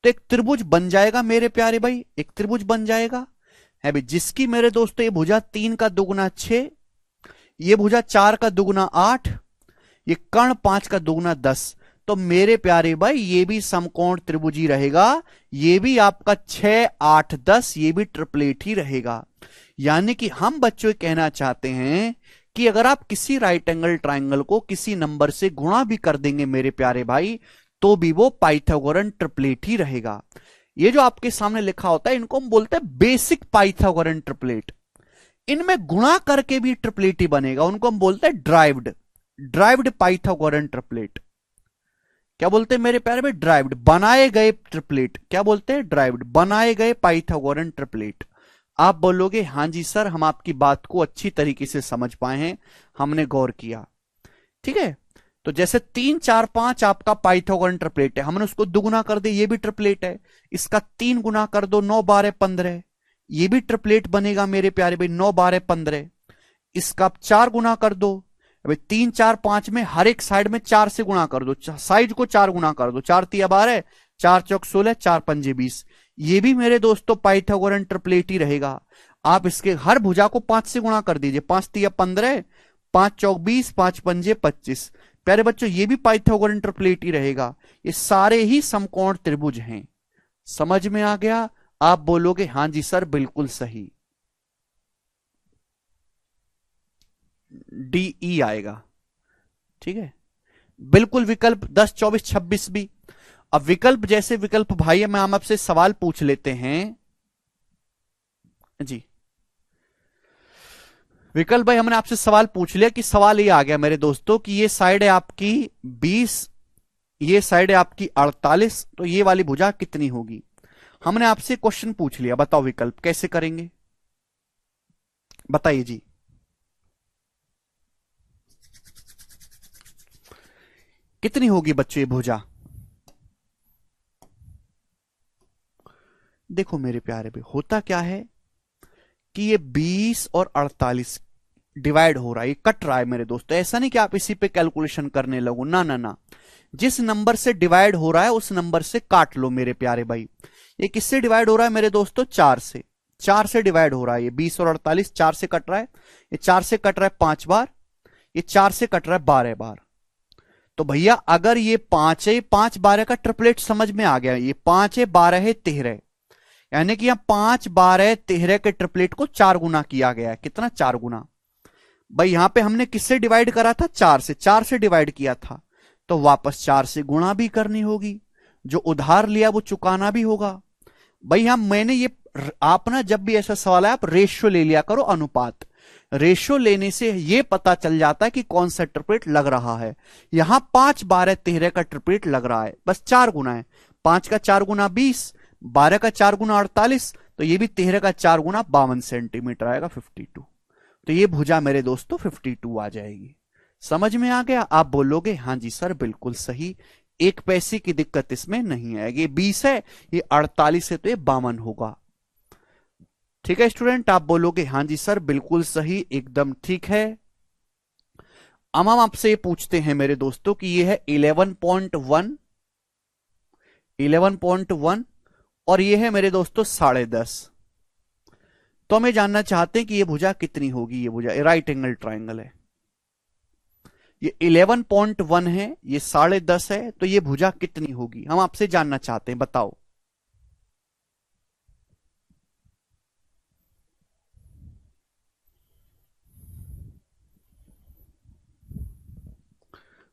तो एक त्रिभुज बन जाएगा मेरे प्यारे भाई, एक त्रिभुज बन जाएगा है भाई, जिसकी मेरे दोस्तों ये भुजा 3 का दुगना 6, ये भुजा 4 का दुगना 8, ये कर्ण 5 का दुगना 10। तो मेरे प्यारे भाई ये भी समकोण त्रिभुज ही रहेगा, ये भी आपका 6, 8, 10, ये भी ट्रिपलेट ही रहेगा। यानी कि हम बच्चों कहना चाहते हैं कि अगर आप किसी राइट एंगल ट्राइंगल को किसी नंबर से गुणा भी कर देंगे मेरे प्यारे भाई, तो भी वो पाइथागोरन ट्रिपलेट ही रहेगा। ये जो आपके सामने लिखा होता है इनको हम बोलते हैं बेसिक पाइथागोरन ट्रिपलेट। इनमें गुणा करके भी ट्रिपलेट ही बनेगा, उनको हम बोलते हैं ड्राइव्ड, ड्राइव्ड पाइथागोरन ट्रिपलेट। क्या बोलते हैं मेरे प्यारे भाई? ड्राइव्ड, बनाए गए ट्रिपलेट। क्या बोलते हैं? ड्राइव्ड, बनाए गए पाइथागोरन ट्रिपलेट। आप बोलोगे हां जी सर, हम आपकी बात को अच्छी तरीके से समझ पाए हैं, हमने गौर किया। ठीक है, तो जैसे 3 4 5 आपका पाइथागोरन ट्रिपलेट है, हमने उसको दुगुना कर दिया, ये भी ट्रिपलेट है। इसका 3 गुना कर दो, 9 12 15, ये भी ट्रिपलेट बनेगा मेरे प्यारे भाई, 9 12 15। इसका 4 गुना कर दो, अभी 3 4 5 में हर एक साइड में 4 से गुणा कर दो, साइड को 4 गुना कर दो, 4 तिया 12, 4 चौक 16, 4 पंजे 20। ये भी मेरे दोस्तों पाइथागोरन ट्रिपलेट ही रहेगा। आप इसके हर भुजा को 5 से गुणा कर दीजिए, 5 तिया 15, 5 चौक 20, 5 पंजे 25। प्यारे बच्चों, ये भी पाइथागोरन ट्रिपलेट ही रहेगा। ये सारे ही समकोण त्रिभुज हैं। समझ में आ गया? आप बोलोगे हां जी सर, बिल्कुल सही, डी ई आएगा। ठीक है, बिल्कुल विकल्प 10 24 26 भी। अब विकल्प जैसे विकल्प भाई, मैं हम आपसे सवाल पूछ लेते हैं जी। विकल्प भाई, हमने आपसे सवाल पूछ लिया कि सवाल ये आ गया मेरे दोस्तों कि ये साइड है आपकी 20, ये साइड है आपकी 48, तो ये वाली भुजा कितनी होगी? हमने आपसे क्वेश्चन पूछ लिया, बताओ विकल्प कैसे करेंगे, बताइए जी। कितनी होगी बच्चों ये भुजा? देखो मेरे प्यारे भाई, होता क्या है कि ये 20 और 48 डिवाइड हो रहा है, ये कट रहा है मेरे दोस्तों। ऐसा नहीं कि आप इसी पे कैलकुलेशन करने लगो, ना ना ना, जिस नंबर से डिवाइड हो रहा है उस नंबर से काट लो मेरे प्यारे भाई। ये किससे डिवाइड हो रहा है मेरे दोस्तों? 4 से, 4 से डिवाइड हो रहा है। ये 20 और 48 4 से कट रहा है, ये 4 से कट रहा है 5 बार, ये 4 से कट रहा है 12 बार। तो भैया अगर ये 5 है, 5 12 का ट्रिपलेट समझ में आ गया, ये 5 है 12 है 13, यानी कि यहां 5 12 13 के ट्रिपलेट को 4 गुना किया गया है। कितना? 4 गुना। भाई यहां पे हमने किससे डिवाइड करा था? 4 से, 4 से डिवाइड किया था, तो वापस 4 से गुणा भी करनी होगी, जो उधार लिया वो चुकाना भी होगा। भाई यहां मैंने ये, आप ना जब भी ऐसा सवाल है आप रेशियो ले लिया करो, अनुपात। रेशियो लेने से ये पता चल जाता है कि कौन सा ट्रिपलेट लग रहा है। यहां 5 12 13 का ट्रिपलेट लग रहा है, बस 4 गुना है। 5 का 4 गुना 20, 12 का 4 गुना 48, तो ये भी 13 का 4 गुना 52 सेंटीमीटर आएगा, 52। तो ये भुजा मेरे दोस्तों 52 आ जाएगी। समझ में आ गया? आप बोलोगे हां जी सर, बिल्कुल सही, 1 पैसे की दिक्कत इसमें नहीं आएगी। ये 20 है, ये 48 है, तो ये 52 होगा। ठीक है स्टूडेंट, आप बोलोगे हां जी सर, बिल्कुल सही, एकदम ठीक है। अब हम आपसे ये पूछते हैं मेरे दोस्तों कि ये है 11.1, 11.1 और ये है मेरे दोस्तों 10.5। तो हमें जानना चाहते हैं कि ये भुजा कितनी होगी। ये भुजा राइट एंगल ट्राइंगल है, ये 11.1 है, ये 10.5 है, तो ये भुजा कितनी होगी हम आपसे जानना चाहते हैं, बताओ।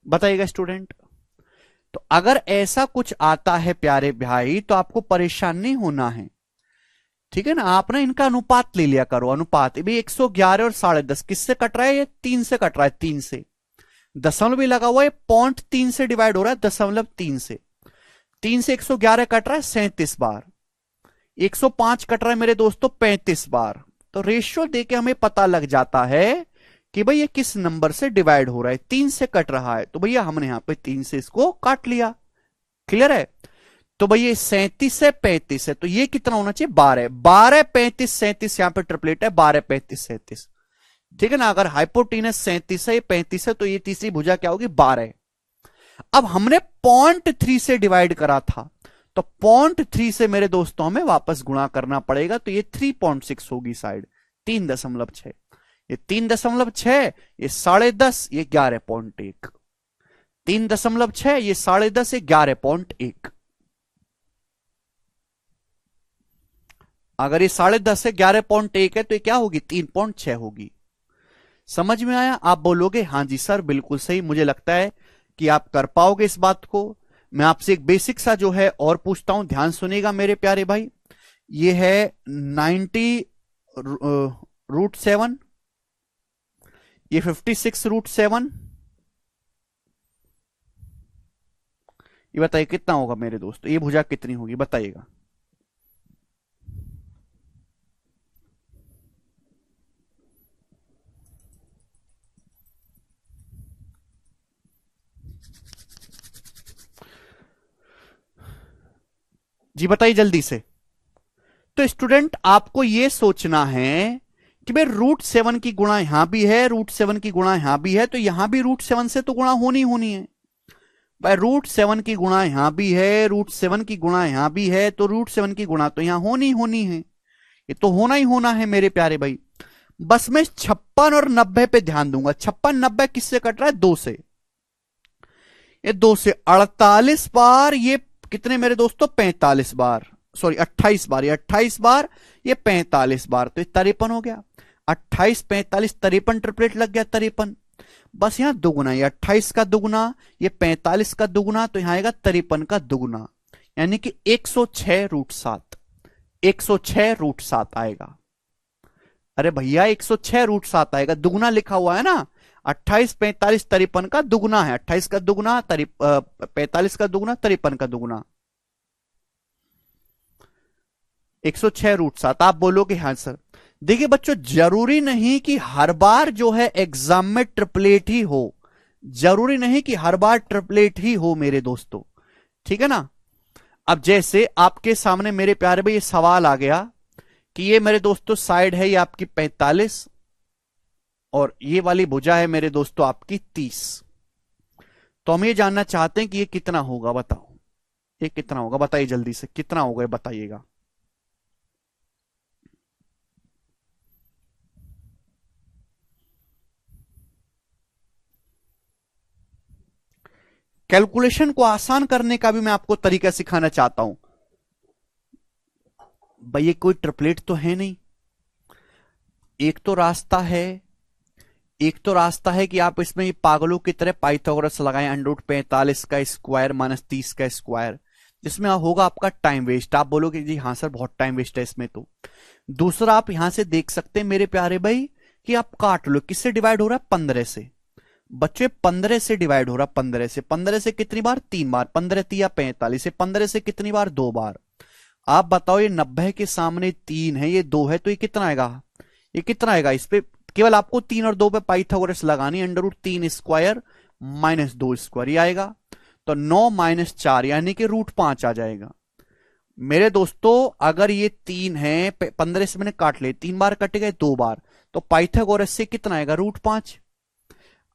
बताइएगा स्टूडेंट। तो अगर ऐसा कुछ आता है प्यारे भाई, तो आपको परेशान नहीं होना है, ठीक है ना। आप ना इनका अनुपात ले लिया करो, अनुपात भी 111 और 10.5 किससे कट रहा है? ये 3 से कट रहा है, 3 से। दशमलव भी लगा हुआ है, 0.3 से डिवाइड हो रहा है, 0.3 से। 3 से 111 कट रहा है 37 बार, 105 कट रहा है मेरे दोस्तों 35 बार। तो रेशियो देके हमें पता लग जाता है कि भाई ये किस नंबर से डिवाइड हो रहा है। 3 से कट रहा है, तो भैया हमने यहां पे 3 से इसको काट लिया। क्लियर है? तो भैया ये 37 है 35 है, तो ये कितना होना चाहिए? 12। 12 35 37 यहां पे ट्रिपलेट है, 12 35 37। ठीक है ना। अगर हाइपोटेनस 37 है, 35 है, तो ये तीसरी भुजा क्या होगी? 12। अब हमने 0.3 से डिवाइड करा था, तो 0.3 से मेरे दोस्तों हमें वापस गुणा करना पड़ेगा, तो ये 3.6 होगी साइड, 3.6। ये 3.6, ये 10.5, ये 11.1। 3.6, ये 10.5, ये 11.1। अगर ये 10.5 है 11.1 है, तो ये क्या होगी? 3.6 होगी। समझ में आया? आप बोलोगे हां जी सर, बिल्कुल सही। मुझे लगता है कि आप कर पाओगे इस बात को। मैं आपसे एक बेसिक सा जो है और पूछता हूं, ध्यान सुनिएगा मेरे प्यारे भाई। ये है 90 √7, ये 56√7, ये बताइए कितना होगा मेरे दोस्तों, ये भुजा कितनी होगी बताइएगा। जी बताइए जल्दी से। तो स्टूडेंट आपको यह सोचना है कि भाई √7 की गुणा यहां भी है, √7 की गुणा यहां भी है, तो यहां भी √7 से तो गुणा होनी है भाई। √7 की गुणा यहां भी है, √7 की गुणा यहां भी है, तो √7 की गुणा तो यहां होनी है, ये तो होना ही होना है मेरे प्यारे भाई। बस मैं 56 और 90 पे ध्यान दूंगा। 56 90 किससे कट रहा है? 2 से। ये 2 से 48 बार, ये कितने मेरे दोस्तों? 45 बार, सॉरी 28 बार, ये 28 बार, ये 45 बार, तो ये 53 हो गया। 28 45 53 ट्रिपलेट लग गया 53। बस यहां दुगुना, ये 28 का दुगुना, ये 45 का दुगुना, तो यहां आएगा 53 का दुगुना, यानी कि 106√7, 106√7 आएगा। अरे भैया 106√7 आएगा, दुगुना लिखा हुआ है ना। 28 45 53 का दुगुना है, 28 का दुगुना 45 का दुगुना 53 का दुगुना, 106√7। आप बोलोगे हाँ सर। देखिए बच्चों, जरूरी नहीं कि हर बार जो है एग्जाम में ट्रिपलेट ही हो, जरूरी नहीं कि हर बार ट्रिपलेट ही हो मेरे दोस्तों, ठीक है ना। अब जैसे आपके सामने मेरे प्यारे भाई ये सवाल आ गया कि ये मेरे दोस्तों साइड है ये आपकी 45 और ये वाली भुजा है मेरे दोस्तों आपकी 30। तो हम ये जानना चाहते हैं कि ये कितना होगा, बताओ ये कितना होगा, बताइए जल्दी से कितना होगा बताइएगा। कैलकुलेशन को आसान करने का भी मैं आपको तरीका सिखाना चाहता हूं। भाई ये कोई ट्रिपलेट तो है नहीं, एक तो रास्ता है, एक तो रास्ता है कि आप इसमें पागलों की तरह पाइथागोरस लगाएं, √45 का स्क्वायर माइनस 30 का स्क्वायर, जिसमें होगा आपका टाइम वेस्ट। आप बोलोगे जी हाँ सर बहुत टाइम वेस्ट है इसमें। तो दूसरा आप यहां से देख सकते हैं मेरे प्यारे भाई कि आप काट लो, किससे डिवाइड हो रहा है? 15 से। बच्चे 15 से डिवाइड हो रहा, 15 से। 15 से कितनी बार? 3 बार। 15 3 45 से 15 से कितनी बार? 2 बार। आप बताओ ये 90 के सामने 3 है, ये 2 है, तो ये कितना आएगा? ये कितना आएगा? इस पे केवल आपको 3 और 2 पे पाइथागोरस लगानी, √3 स्क्वायर माइनस 2 स्क्वायर, ये आएगा। तो 9 माइनस 4 यानी कि √5 आ जाएगा। मेरे दोस्तों अगर ये 3 है, 15 से मैंने काट ले, 3 बार कट गए 2 बार, तो पाइथागोरस से कितना आएगा? √5।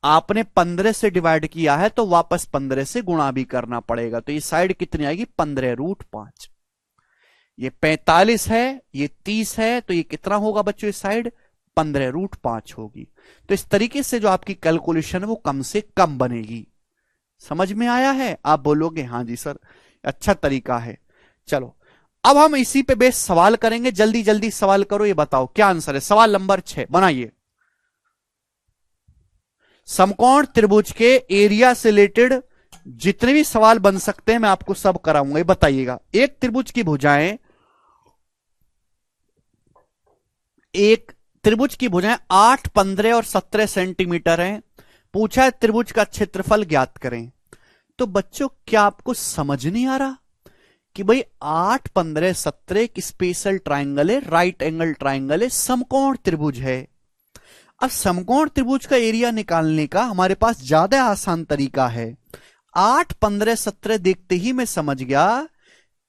आपने 15 से डिवाइड किया है तो वापस 15 से गुणा भी करना पड़ेगा, तो ये साइड कितनी आएगी? 15√5। ये 45 है, ये 30 है, तो ये कितना होगा बच्चों? इस साइड 15√5 होगी। तो इस तरीके से जो आपकी कैलकुलेशन है वो कम से कम बनेगी। समझ में आया है? आप बोलोगे हाँ जी सर अच्छा तरीका है। चलो अब हम इसी पे बेस सवाल करेंगे, जल्दी जल्दी सवाल करो, ये बताओ क्या आंसर है। सवाल नंबर 6 बनाइए। समकोण त्रिभुज के एरिया से रिलेटेड जितने भी सवाल बन सकते हैं मैं आपको सब कराऊंगा, ये बताइएगा। एक त्रिभुज की भुजाएं, एक त्रिभुज की भुजाएं 8 15 और 17 सेंटीमीटर हैं। पूछा है त्रिभुज का क्षेत्रफल ज्ञात करें। तो बच्चों क्या आपको समझ नहीं आ रहा कि भाई 8 15 17 एक स्पेशल ट्राइंगल है, राइट एंगल ट्राइंगल है, समकोण त्रिभुज है। अब समकोण त्रिभुज का एरिया निकालने का हमारे पास ज्यादा आसान तरीका है। 8 15 17 देखते ही मैं समझ गया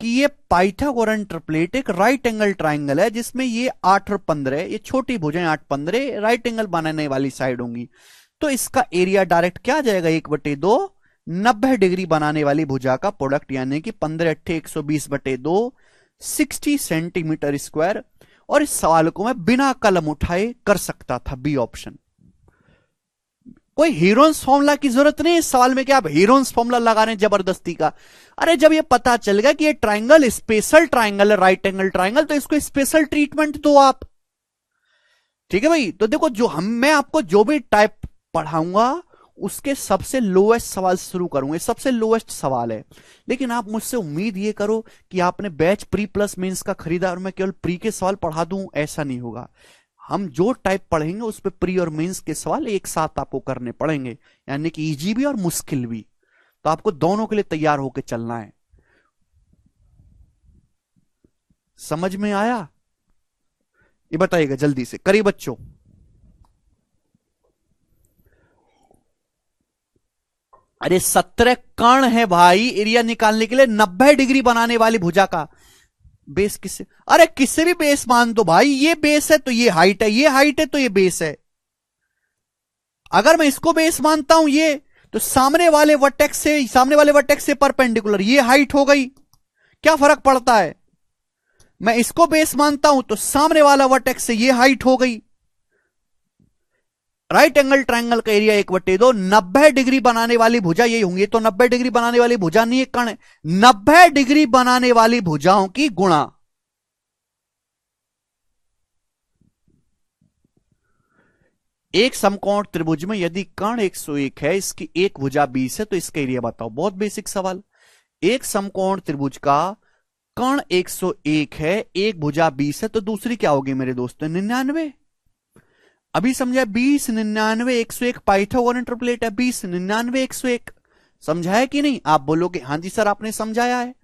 कि ये पाइथागोरन ट्रिपलेट एक राइट एंगल ट्राइंगल है, जिसमें ये 8 और 15 ये छोटी भुजाएं 8 15 राइट एंगल बनाने वाली साइड होंगी। तो इसका एरिया डायरेक्ट क्या आ जाएगा? 1/2 90 डिग्री बनाने वाली भुजा का प्रोडक्ट, यानी कि 15 8 120/2 60 सेंटीमीटर स्क्वायर। और इस सवाल को मैं बिना कलम उठाए कर सकता था, बी ऑप्शन। कोई हीरोन्स फॉर्मूला की जरूरत नहीं इस सवाल में कि आप हीरोन्स फॉर्मूला लगा रहे हैं जबरदस्ती का। अरे जब ये पता चल गया कि ये ट्राइंगल स्पेशल ट्राइंगल है, राइट एंगल ट्राइंगल, तो इसको स्पेशल ट्रीटमेंट दो आप। ठीक है भाई। तो देखो जो मैं आपको जो भी टाइप पढ़ाऊंगा उसके सबसे लोएस्ट सवाल शुरू करूंगा, सबसे लोएस्ट सवाल है। लेकिन आप मुझसे उम्मीद ये करो कि आपने बैच प्री प्लस मेंस का खरीदा और मैं केवल प्री के सवाल पढ़ा दूं, ऐसा नहीं होगा। हम जो टाइप पढ़ेंगे उस पे प्री और मेंस के सवाल एक साथ आपको करने पड़ेंगे, यानी कि इजी भी और मुश्किल भी। तो आपको दोनों के लिए तैयार होकर चलना है। समझ में आया? ये बताइएगा जल्दी से, करिए बच्चों। अरे 17 कर्ण है भाई एरिया निकालने के लिए। 90 डिग्री बनाने वाली भुजा का बेस किससे, अरे किससे भी बेस मान दो भाई। ये बेस है तो ये हाइट है, ये हाइट है तो ये बेस है। अगर मैं इसको बेस मानता हूं ये, तो सामने वाले वर्टेक्स से परपेंडिकुलर ये हाइट हो गई। क्या फर्क पड़ता है? मैं इसको बेस मानता हूं तो सामने वाला वर्टेक्स से ये हाइट हो गई। राइट एंगल ट्रायंगल का एरिया 1/2। 90 डिग्री बनाने वाली भुजा यही होंगी। तो 90 डिग्री बनाने वाली भुजा नहीं है, कर्ण है। 90 डिग्री बनाने वाली भुजाओं की गुणा। एक समकोण त्रिभुज में यदि कर्ण 101 है, इसकी एक भुजा 20 है, तो इसका एरिया बताओ। बहुत बेसिक सवाल। एक समकोण त्रिभुज का कर्ण 101 है, एक भुजा 20 है, तो दूसरी क्या होगी मेरे दोस्तों? 99। अभी समझा? 20, 99, 101 पाइथागोरन ट्रिपलेट है। 20, 99, 101 समझा है कि नहीं? आप बोलोगे हाँ जी सर आपने समझाया है।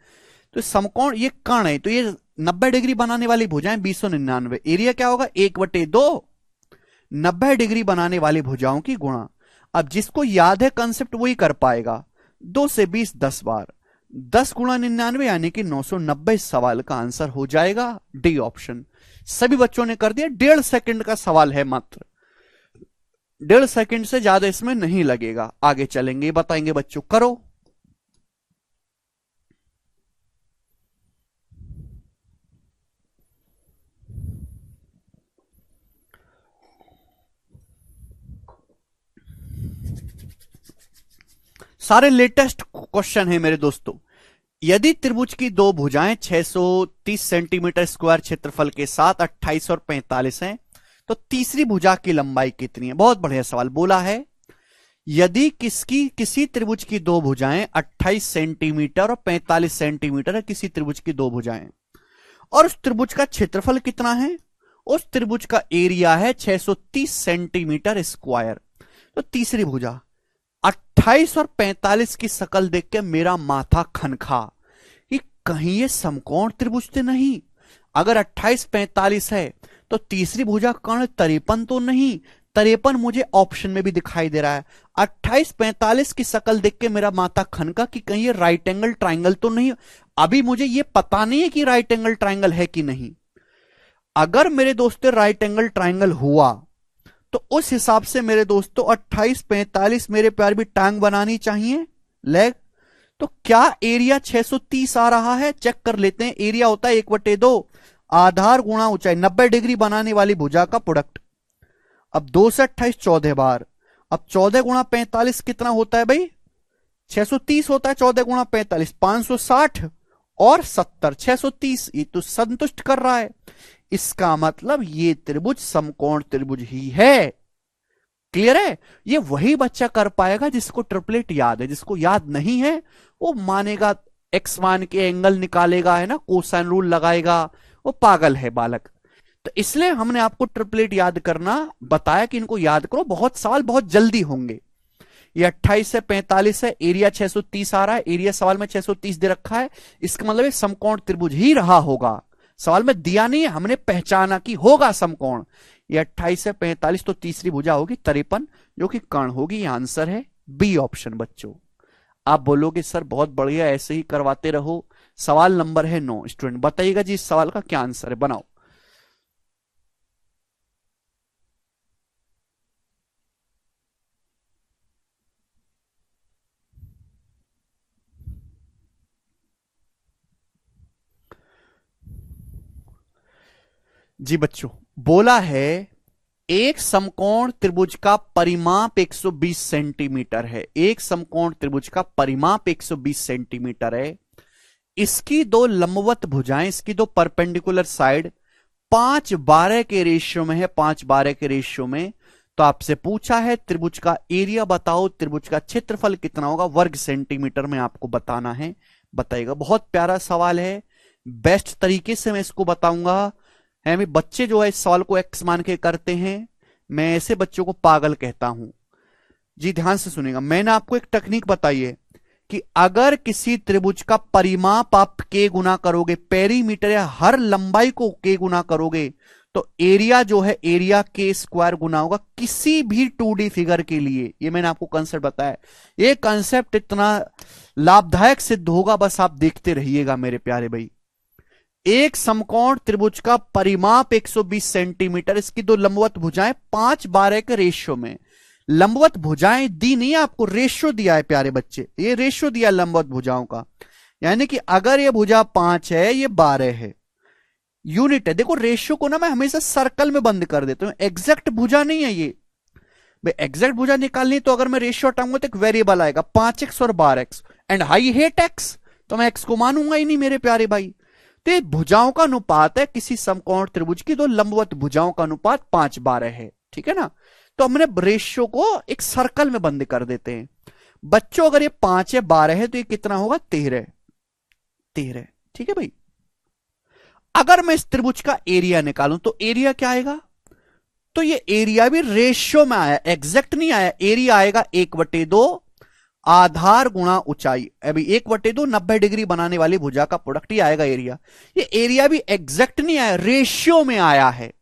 तो समकोण ये कर्ण है, तो ये 90 डिग्री बनाने वाली भुजाएं 20 और 99। एरिया क्या होगा? 1/2। 90 डिग्री बनाने वाली भुजाओं की गुणा। अब जिसको याद है कंसेप्ट वही कर पाएगा। 2 से 20 10 बार, 10 गुणा 99 यानी कि 990। सवाल का आंसर हो जाएगा डी ऑप्शन। सभी बच्चों ने कर दिया। 1.5 सेकंड का सवाल है मात्र, 1.5 सेकंड से ज्यादा इसमें नहीं लगेगा। आगे चलेंगे, बताएंगे बच्चों। करो। सारे लेटेस्ट क्वेश्चन है मेरे दोस्तों। यदि त्रिभुज की दो भुजाएं 630 सेंटीमीटर स्क्वायर क्षेत्रफल के साथ 28 और 45 हैं, तो तीसरी भुजा की लंबाई कितनी है? बहुत बढ़िया सवाल बोला है। यदि किसी त्रिभुज की दो भुजाएं 28 सेंटीमीटर और 45 सेंटीमीटर है, किसी त्रिभुज की दो भुजाएं, और उस त्रिभुज का क्षेत्रफल कितना है? उस त्रिभुज का एरिया है 630 सेंटीमीटर स्क्वायर। तो तीसरी भुजा 28 और 45 की शकल देख के मेरा माथा खनखा कि कहीं ये समकोण त्रिभुज तो नहीं। अगर 28 45 है तो तीसरी भुजा कर्ण 53 तो नहीं। 53 मुझे ऑप्शन में भी दिखाई दे रहा है। 28 45 की शकल देख के मेरा माथा खनका कि कहीं ये राइट एंगल ट्राइंगल तो नहीं। अभी मुझे ये पता नहीं है कि राइट एंगल ट्राइंगल है कि नहीं। अगर मेरे दोस्तों राइट एंगल ट्राइंगल हुआ तो उस हिसाब से मेरे दोस्तों 28 45 मेरे प्यार भी टांग बनानी चाहिए, लेग। तो क्या एरिया 630 आ रहा है? चेक कर लेते हैं। एरिया होता है 1/2 आधार गुणा ऊंचाई। 90 डिग्री बनाने वाली भुजा का प्रोडक्ट। अब 2 से 28 14 बार। अब 14 गुणा 45 कितना होता है भाई? 630 होता है। 14 गुणा 45 560 और 70 630। ये तो संतुष्ट कर रहा है। इसका मतलब ये त्रिभुज समकोण त्रिभुज ही है। क्लियर है? ये वही बच्चा कर पाएगा जिसको ट्रिपलेट याद है। जिसको याद नहीं है वो मानेगा x1 के एंगल निकालेगा, है ना, कोसाइन रूल लगाएगा, वो पागल है बालक। तो इसलिए हमने आपको ट्रिपलेट याद करना बताया कि इनको याद करो, बहुत सवाल बहुत जल्दी होंगे। ये 28 से 45 है, एरिया 630 आ रहा है। एरिया सवाल में 630 दे रखा है, इसका मतलब समकोण त्रिभुज ही रहा होगा। सवाल में दिया नहीं है, हमने पहचाना कि होगा समकोण। ये 28 से 45, तो तीसरी भुजा होगी 53 जो कि कर्ण होगी। ये आंसर है बी ऑप्शन बच्चों। आप बोलोगे सर बहुत बढ़िया, ऐसे ही करवाते रहो। सवाल नंबर है 9। स्टूडेंट बताइएगा जी इस सवाल का क्या आंसर है, बनाओ। जी बच्चों, बोला है एक समकोण त्रिभुज का परिमाप 120 सेंटीमीटर है। एक समकोण त्रिभुज का परिमाप 120 सेंटीमीटर है। इसकी दो लंबवत भुजाएं, इसकी दो परपेंडिकुलर साइड 5:12 के रेशियो में है। 5:12 के रेशियो में। तो आपसे पूछा है त्रिभुज का एरिया बताओ, त्रिभुज का क्षेत्रफल कितना होगा वर्ग सेंटीमीटर में आपको बताना है। बताइएगा। बहुत प्यारा सवाल है, बेस्ट तरीके से मैं इसको बताऊंगा। है भी बच्चे जो है इस सवाल को एक्स मान के करते हैं, मैं ऐसे बच्चों को पागल कहता हूं। जी ध्यान से सुनेगा, मैंने आपको एक टेक्निक बताई है कि अगर किसी त्रिभुज का परिमाप आप के गुना करोगे, पेरीमीटर या हर लंबाई को के गुना करोगे, तो एरिया जो है एरिया के स्क्वायर गुना होगा किसी भी 2D फिगर के लिए। ये मैंने आपको कंसेप्ट बताया, ये कंसेप्ट इतना लाभदायक सिद्ध होगा, बस आप देखते रहिएगा मेरे प्यारे भाई। एक समकोण त्रिभुज का परिमाप 120 सेंटीमीटर, इसकी दो लंबवत भुजाएं 5/12 के रेशियो में। लंबवत भुजाएं दी नहीं है आपको, रेशियो दिया है प्यारे बच्चे, ये रेशियो दिया लंबवत भुजाओं का, यानी कि अगर ये भुजा 5 है, ये 12 है, यूनिट है। देखो रेशियो को ना मैं हमेशा सर्कल में बंद कर देता हूं, एग्जैक्ट भुजा नहीं है ये भाई। एग्जैक्ट भुजा निकालनी तो अगर मैं रेशियो हटाऊंगा तो एक वेरिएबल आएगा 5x और 12x, and I hate x, तो मैं x को मानूंगा ही नहीं मेरे प्यारे भाई। तो ये भुजाओं का अनुपात है, किसी समकोण त्रिभुज की दो लंबवत भुजाओं का अनुपात 5/12 है, ठीक है ना। तो हमने रेशियो को एक सर्कल में बंद कर देते हैं। बच्चों अगर ये 5 है 12 है तो ये कितना होगा 13, ठीक है भाई। अगर मैं इस त्रिभुज का एरिया निकालूं तो एरिया क्या आएगा, तो ये एरिया भी रेशियो में आया, एग्जैक्ट नहीं आया। एरिया आएगा 1/2 आधार गुणा ऊंचाई। अभी 1/2 90 डिग्री बनाने वाली भुजा का प्रोडक्ट ही आएगा एरिया। ये एरिया भी एग्जैक्ट नहीं आया, रेशियो में आया है।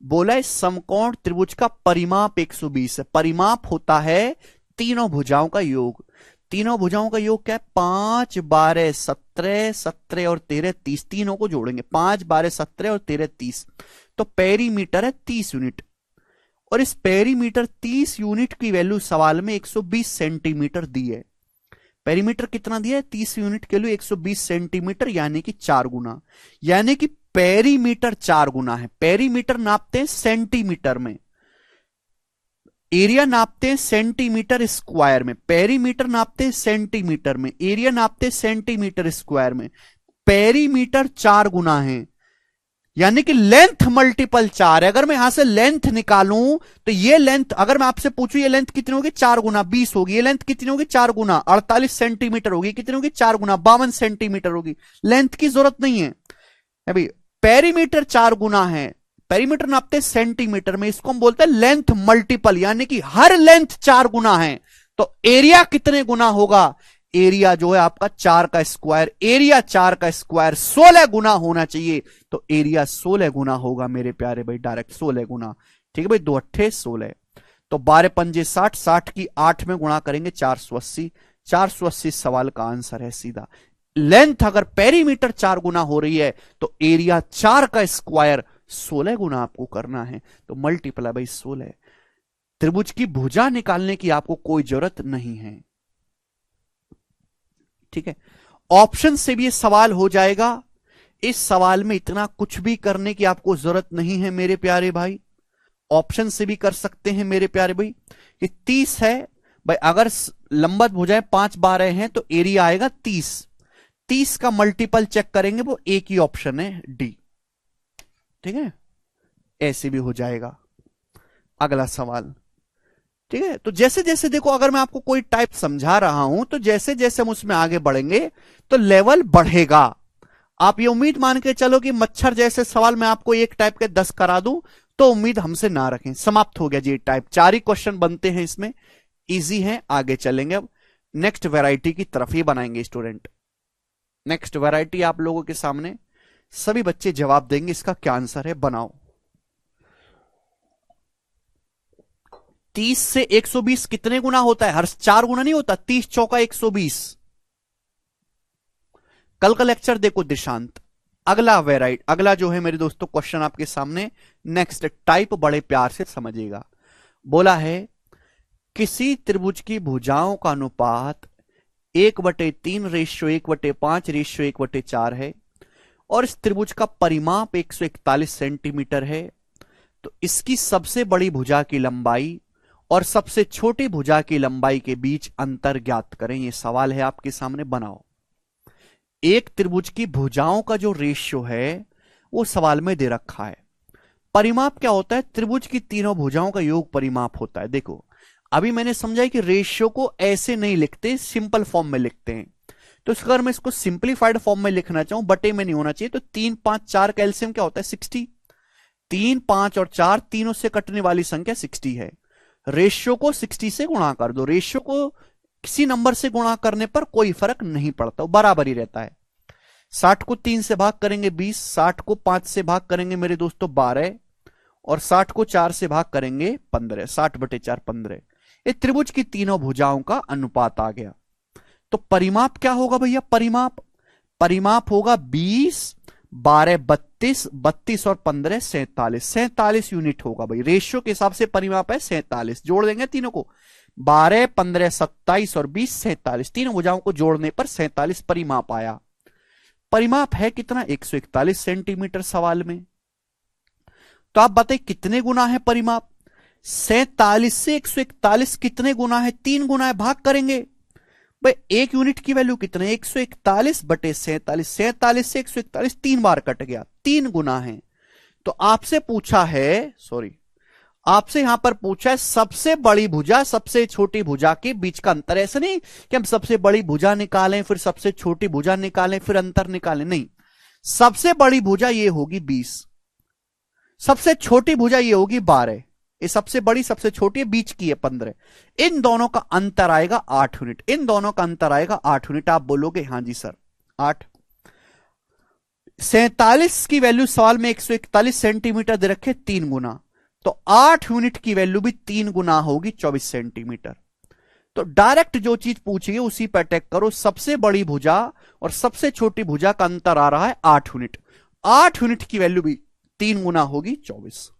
बोला है समकोण त्रिभुज का परिमाप 120 है। परिमाप होता है तीनों भुजाओं का योग। तीनों भुजाओं का योग क्या है, 5 12 17, 17 और 13 30, तीनों को जोड़ेंगे 5 12 17 और 13 30, तो पेरीमीटर है 30 यूनिट। और इस पेरीमीटर 30 यूनिट की वैल्यू सवाल में 120 सेंटीमीटर दी है। पेरीमीटर कितना दिया है, 30 यूनिट के लिए 120 सेंटीमीटर, यानी कि 4 गुना, यानी कि पेरीमीटर 4 गुना है। पेरीमीटर नापते हैं सेंटीमीटर में, एरिया नापते हैं सेंटीमीटर स्क्वायर में। पेरीमीटर नापते हैं सेंटीमीटर में, एरिया नापते हैं सेंटीमीटर स्क्वायर में। पेरीमीटर 4 गुना है, यानी कि लेंथ मल्टीपल 4 है। अगर मैं यहां से लेंथ निकालूं तो ये लेंथ, अगर मैं आपसे पूछूं ये लेंथ कितनी होगी, 4 गुना 20 होगी। ये लेंथ कितनी होगी, 4 गुना 48 सेंटीमीटर होगी। कितनी होगी, 4 गुना 52 सेंटीमीटर होगी। लेंथ की जरूरत नहीं है अभी, पेरीमीटर 4 गुना है। पेरीमीटर नापते सेंटीमीटर में, इसको हम बोलते हैं लेंथ मल्टीपल, यानी कि हर लेंथ 4 गुना है। तो एरिया कितने गुना होगा, एरिया जो है आपका 4 का स्क्वायर, एरिया 4 का स्क्वायर 16 गुना होना चाहिए। तो एरिया 16 गुना होगा मेरे प्यारे भाई, डायरेक्ट 16 गुना, ठीक है भाई। 2 8 16, तो 12 पंजे 60, 60 की 8 में गुणा करेंगे 480, 480 सवाल का आंसर है सीधा। लेंथ अगर पेरीमीटर 4 गुना हो रही है तो एरिया 4 का स्क्वायर 16 गुना आपको करना है, तो मल्टीप्लाई बाई 16। त्रिभुज की भुजा निकालने की आपको कोई जरूरत नहीं है, ठीक है। ऑप्शन से भी ये सवाल हो जाएगा। इस सवाल में इतना कुछ भी करने की आपको जरूरत नहीं है मेरे प्यारे भाई, ऑप्शन से भी कर सकते हैं मेरे प्यारे भाई। ये 30 है भाई, अगर लंबवत भुजाएं 5 12 हैं तो एरिया आएगा 30। 30 का मल्टीपल चेक करेंगे, वो एक ही ऑप्शन है डी, ठीक है। ऐसे भी हो जाएगा। अगला सवाल, ठीक है। तो जैसे जैसे देखो, अगर मैं आपको कोई टाइप समझा रहा हूं तो जैसे जैसे हम उसमें आगे बढ़ेंगे तो लेवल बढ़ेगा। आप ये उम्मीद मान के चलो कि मच्छर जैसे सवाल मैं आपको एक टाइप के 10 करा दूं तो उम्मीद हमसे ना रखें। समाप्त हो गया जी टाइप, 4 ही क्वेश्चन बनते हैं इसमें, इजी है। आगे चलेंगे, अब नेक्स्ट वैरायटी की तरफ ही बनाएंगे स्टूडेंट। नेक्स्ट वैरायटी आप लोगों के सामने, सभी बच्चे जवाब देंगे इसका क्या आंसर है, बनाओ। 30 से 120 कितने गुना होता है, हर 4 गुना नहीं होता, 30 चौका 120। कल का लेक्चर देखो दिशांत। अगला वेराइट, अगला जो है मेरे दोस्तों क्वेश्चन आपके सामने, नेक्स्ट टाइप बड़े प्यार से समझिएगा। बोला है किसी त्रिभुज की भुजाओं का अनुपात 1/3 रेशियो 1/5 रेशियो 1/4 है और इस त्रिभुज का परिमाप 141 सेंटीमीटर है। तो इसकी सबसे बड़ी भुजा की लंबाई और सबसे छोटी भुजा की लंबाई के बीच अंतर ज्ञात करें। यह सवाल है आपके सामने, बनाओ। एक त्रिभुज की भुजाओं का जो रेशियो है वो सवाल में दे रखा है। परिमाप क्या होता है, त्रिभुज की तीनों भुजाओं का योग परिमाप होता है। देखो अभी मैंने समझा कि रेशियो को ऐसे नहीं लिखते, सिंपल फॉर्म में लिखते हैं। तो अगर मैं इसको सिंप्लीफाइड फॉर्म में लिखना चाहूं, बटे में नहीं होना चाहिए, तो 3 5 4 का एलसीएम क्या होता है 60, 3, 5 और 4 तीनों से कटने वाली संख्या 60 है। रेशियो को 60 से गुणा कर दो। रेशियो को किसी नंबर से गुणा करने पर कोई फर्क नहीं पड़ता, बराबर ही रहता है। 60 को 3 से भाग करेंगे 20, 60 को 5 से भाग करेंगे मेरे दोस्तों 12, और 60 को 4 से भाग करेंगे 15। 60/4 15। ये त्रिभुज की तीनों भुजाओं का अनुपात आ गया। तो परिमाप क्या होगा भैया? परिमाप होगा 20, 12 32, 32 और 15 47। 47 यूनिट होगा भाई। रेशियो के हिसाब से परिमाप है 47। जोड़ देंगे तीनों को, 12, 15, 27 और 20 47। तीनों भुजाओं को जोड़ने पर 47 परिमाप आया। परिमाप है कितना? 141 सेंटीमीटर सवाल में। तो आप बताइए कितने गुना है परिमाप? 47 से 141 कितने गुना है? 3 गुना है। भाग करेंगे भाई, एक यूनिट की वैल्यू कितने? 141/47। 47 से 141 3 बार कट गया, 3 गुना है। तो आपसे पूछा है, आपसे यहां पर पूछा है सबसे बड़ी भुजा सबसे छोटी भुजा के बीच का अंतर। ऐसा नहीं कि हम सबसे बड़ी भुजा निकालें फिर सबसे छोटी भुजा निकालें फिर अंतर निकालें, नहीं। सबसे बड़ी भुजा ये होगी 20, सबसे छोटी भुजा ये होगी 12। ये सबसे बड़ी सबसे छोटी है, बीच की है 15। इन दोनों का अंतर आएगा 8 यूनिट। इन दोनों का अंतर आएगा 8 यूनिट। आप बोलोगे हां जी सर 8। 47 की वैल्यू सवाल में 141 सेंटीमीटर दे रखे, 3 गुना। तो 8 यूनिट की वैल्यू भी 3 गुना होगी, 24 सेंटीमीटर। तो डायरेक्ट जो चीज पूछिए उसी पर अटैक करो। सबसे बड़ी भुजा और सबसे छोटी भुजा का अंतर आ रहा है 8 यूनिट। 8 यूनिट की वैल्यू भी 3 गुना होगी, 24।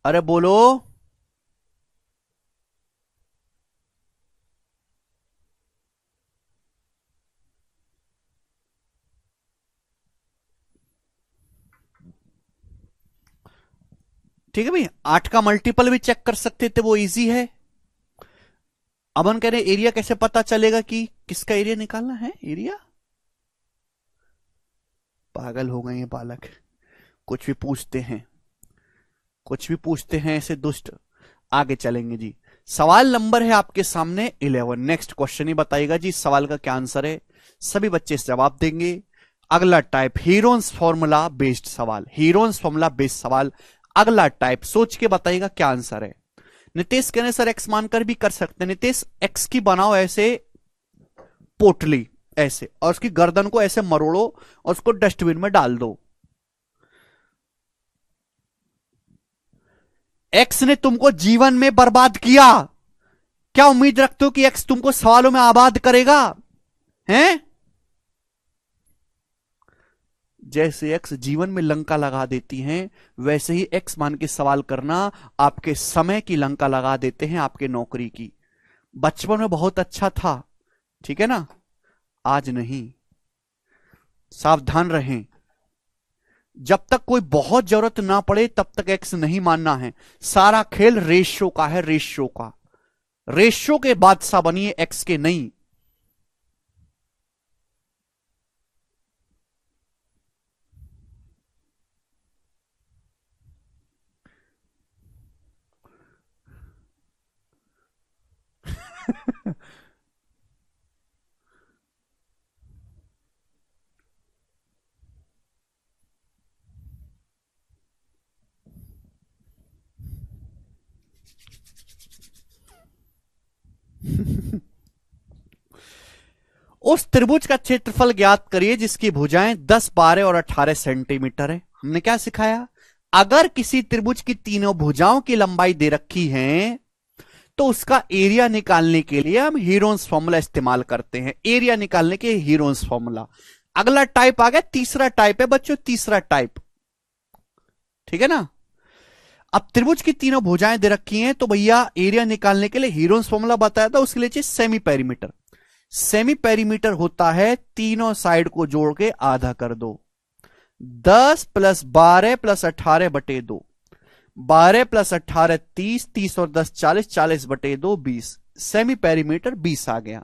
अरे बोलो। ठीक है भाई, 8 का मल्टीपल भी चेक कर सकते थे, वो इजी है। अब हम कह रहे एरिया कैसे पता चलेगा कि किसका एरिया निकालना है? एरिया पागल हो गए हैं बालक, कुछ भी पूछते हैं, कुछ भी पूछते हैं ऐसे दुष्ट। आगे चलेंगे जी। सवाल नंबर है आपके सामने 11। नेक्स्ट क्वेश्चन ही बताइएगा जी, इस सवाल का क्या आंसर है। सभी बच्चे इस जवाब देंगे। अगला टाइप हीरोन्स फॉर्मूला बेस्ड सवाल। हीरोन्स फॉर्मूला बेस्ड सवाल अगला टाइप, सोच के बताइएगा क्या आंसर है। नितेश कहने सर एक्स मानकर भी कर सकते हैं। नितेश एक्स की बनाओ ऐसे पोटली ऐसे, और उसकी गर्दन को ऐसे मरोड़ो और उसको डस्टबिन में डाल दो। एक्स ने तुमको जीवन में बर्बाद किया, क्या उम्मीद रखते हो कि एक्स तुमको सवालों में आबाद करेगा? हैं? जैसे एक्स जीवन में लंका लगा देती हैं, वैसे ही एक्स मान के सवाल करना आपके समय की लंका लगा देते हैं, आपके नौकरी की। बचपन में बहुत अच्छा था, ठीक है ना, आज नहीं। सावधान रहें, जब तक कोई बहुत जरूरत ना पड़े तब तक एक्स नहीं मानना है। सारा खेल रेशियो का है, रेशियो का। रेशियो के बादशाह बनिए, एक्स के नहीं। उस त्रिभुज का क्षेत्रफल ज्ञात करिए जिसकी भुजाएं 10, 12 और 18 सेंटीमीटर है। हमने क्या सिखाया? अगर किसी त्रिभुज की तीनों भुजाओं की लंबाई दे रखी है तो उसका एरिया निकालने के लिए हम हीरोन्स फॉर्मूला इस्तेमाल करते हैं। एरिया निकालने के हीरोन्स फॉर्मूला। अगला टाइप आ गया, तीसरा टाइप है बच्चों, तीसरा टाइप, ठीक है ना। अब त्रिभुज की तीनों भुजाएं दे रखी हैं तो भैया एरिया निकालने के लिए हीरोन्स फॉर्मूला बताया था, उसके लिए चाहिए सेमी पेरीमीटर। सेमी पेरीमीटर होता है तीनों साइड को जोड़ के आधा कर दो। 10 + 12 + 18/2, 12 + 18 30, 30 और 10 40, 40/2 20। सेमी पेरीमीटर 20 आ गया।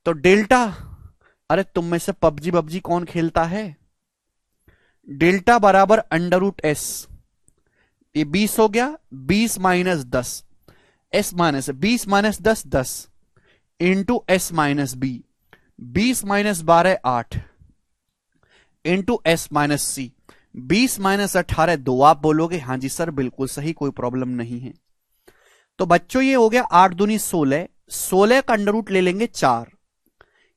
तो डेल्टा, अरे तुम में से पबजी कौन खेलता है? डेल्टा बराबर √S। ये 20 हो गया, 20 - 10, S - 20 - 10 10। Into S minus B, 20 minus 12 8 into S minus C, 20 minus 18 2। आप बोलोगे हाँ जी सर बिल्कुल सही, कोई प्रॉब्लम नहीं है। तो बच्चों ये हो गया 8 दूनी 16, 16 का अंडर रूट ले लेंगे 4,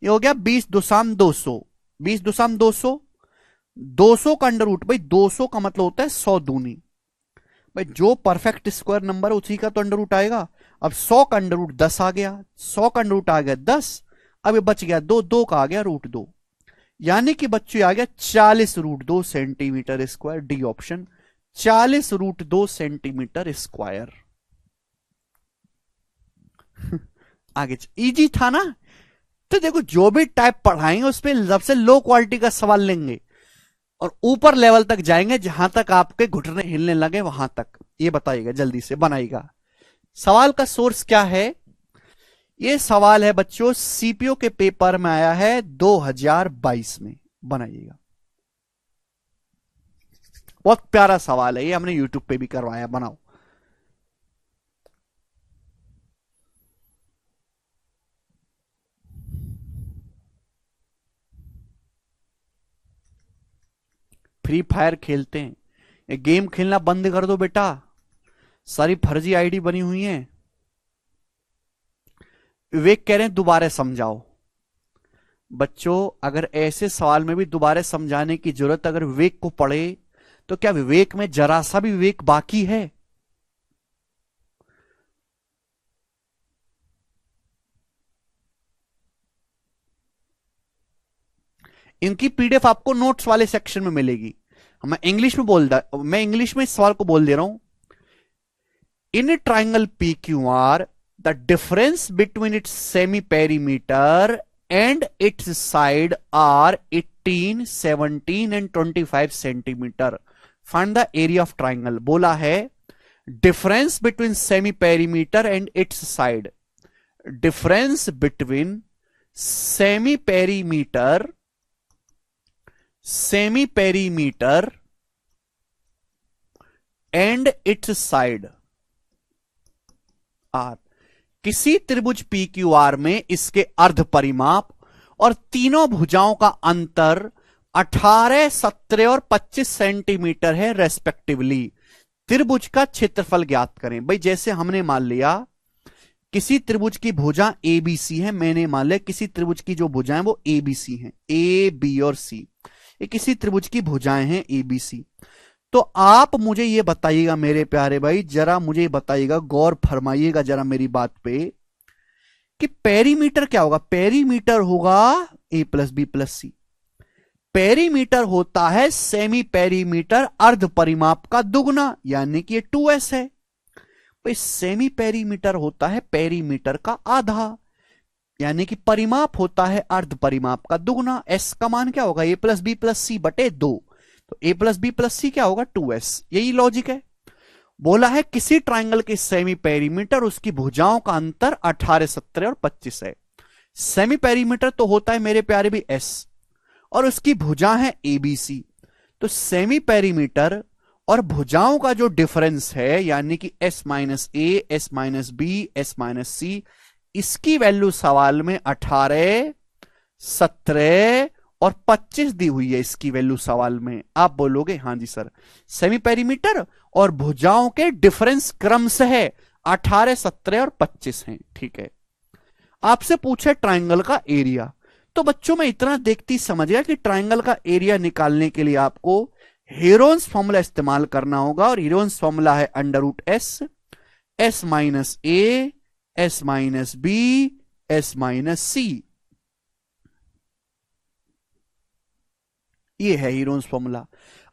ये हो गया 20 दुसाम 200, 20 दुसाम 200, 200 का अंडर रूट, भाई 200 का मतलब होता है 100 दूनी, भाई जो परफेक्ट स्क्वायर नंबर है उसी का तो अंडर रूट आएगा। अब 100 का अंडर रूट 10 आ गया, 100 का अंडर रूट आ गया 10, अब ये बच गया 2, 2 का आ गया रूट 2, यानी कि बच्चों आ गया 40 root 2 centimetre square. D option 40 root 2 centimetre square. आगे इजी था ना। तो देखो जो भी टाइप पढ़ाएंगे उसमें सबसे लो क्वालिटी का सवाल लेंगे और ऊपर लेवल तक जाएंगे जहां तक आपके घुटने हिलने लगे वहां तक। ये बताइएगा जल्दी से बनाइएगा। सवाल का सोर्स क्या है? ये सवाल है बच्चों सीपीओ के पेपर में आया है 2022 में। बनाइएगा, बहुत प्यारा सवाल है ये, हमने यूट्यूब पे भी करवाया। बनाओ। फ्री फायर खेलते हैं, ये गेम खेलना बंद कर दो बेटा, सारी फर्जी आईडी बनी हुई है। विवेक कह रहे हैं दोबारा समझाओ। बच्चों अगर ऐसे सवाल में भी दोबारा समझाने की जरूरत अगर विवेक को पड़े तो क्या विवेक में जरा सा भी विवेक बाकी है? इनकी पीडीएफ आपको नोट्स वाले सेक्शन में मिलेगी। मैं इंग्लिश में मैं इंग्लिश में इस सवाल को बोल दे रहा हूं। In triangle P Q R the difference between its semi perimeter and its side are 18, 17 and 25 centimetre. Find the area of triangle. बोला है difference between semi perimeter and its side, difference between semi perimeter and its side are. किसी त्रिभुज P Q are में इसके अर्ध परिमाप और तीनों भुजाओं का अंतर 18, 17 और 25 सेंटीमीटर है रेस्पेक्टिवली। त्रिभुज का क्षेत्रफल ज्ञात करें। भाई जैसे हमने मान लिया किसी त्रिभुज की भुजा ए बी सी है, मैंने मान लिया किसी त्रिभुज की जो भुजाएं वो ए बी सी हैं, ए बी और सी, ये किसी त्रिभुज की भुजाएं हैं ए बी सी। तो आप मुझे ये बताइएगा मेरे प्यारे भाई, जरा मुझे बताइएगा, गौर फरमाइएगा जरा मेरी बात पे कि पेरीमीटर क्या होगा? पेरीमीटर होगा ए प्लस बी प्लस सी। पेरीमीटर होता है सेमी पेरीमीटर अर्ध परिमाप का दुगना, यानी कि ये 2s है। भाई सेमी पेरीमीटर होता है पेरीमीटर का आधा, यानी कि परिमाप होता है अर्ध परिमाप का दुगना। एस का मान क्या होगा? ए प्लस बी प्लस सी बटे 2। तो ए प्लस बी प्लस सी क्या होगा? 2s। यही लॉजिक है। बोला है किसी ट्राइंगल के सेमी पेरीमीटर उसकी भुजाओं का अंतर 18, 17 और 25 है। सेमी पेरीमीटर तो होता है मेरे प्यारे भी एस और उसकी भुजा है एबीसी। तो सेमी पेरीमीटर और भुजाओं का जो डिफरेंस है यानी कि S minus A, S minus B, S minus C, इसकी वैल्यू सवाल में 18, 17 और 25 दी हुई है। इसकी वैल्यू सवाल में आप बोलोगे हाँ जी सर, सेमी पेरीमीटर और भुजाओं के डिफरेंस क्रमशः है 18, 17 और 25 हैं। ठीक है। आपसे पूछे ट्राइंगल का एरिया, तो बच्चों में इतना देखती समझ गया कि ट्राइंगल का एरिया निकालने के लिए आपको हेरोन्स फॉर्मूला इस्तेमाल करना होगा। और हेरोन्स फॉर्मूला है under root S, S minus A, S minus B, S minus C. ये है हीरोन्स फॉर्मूला।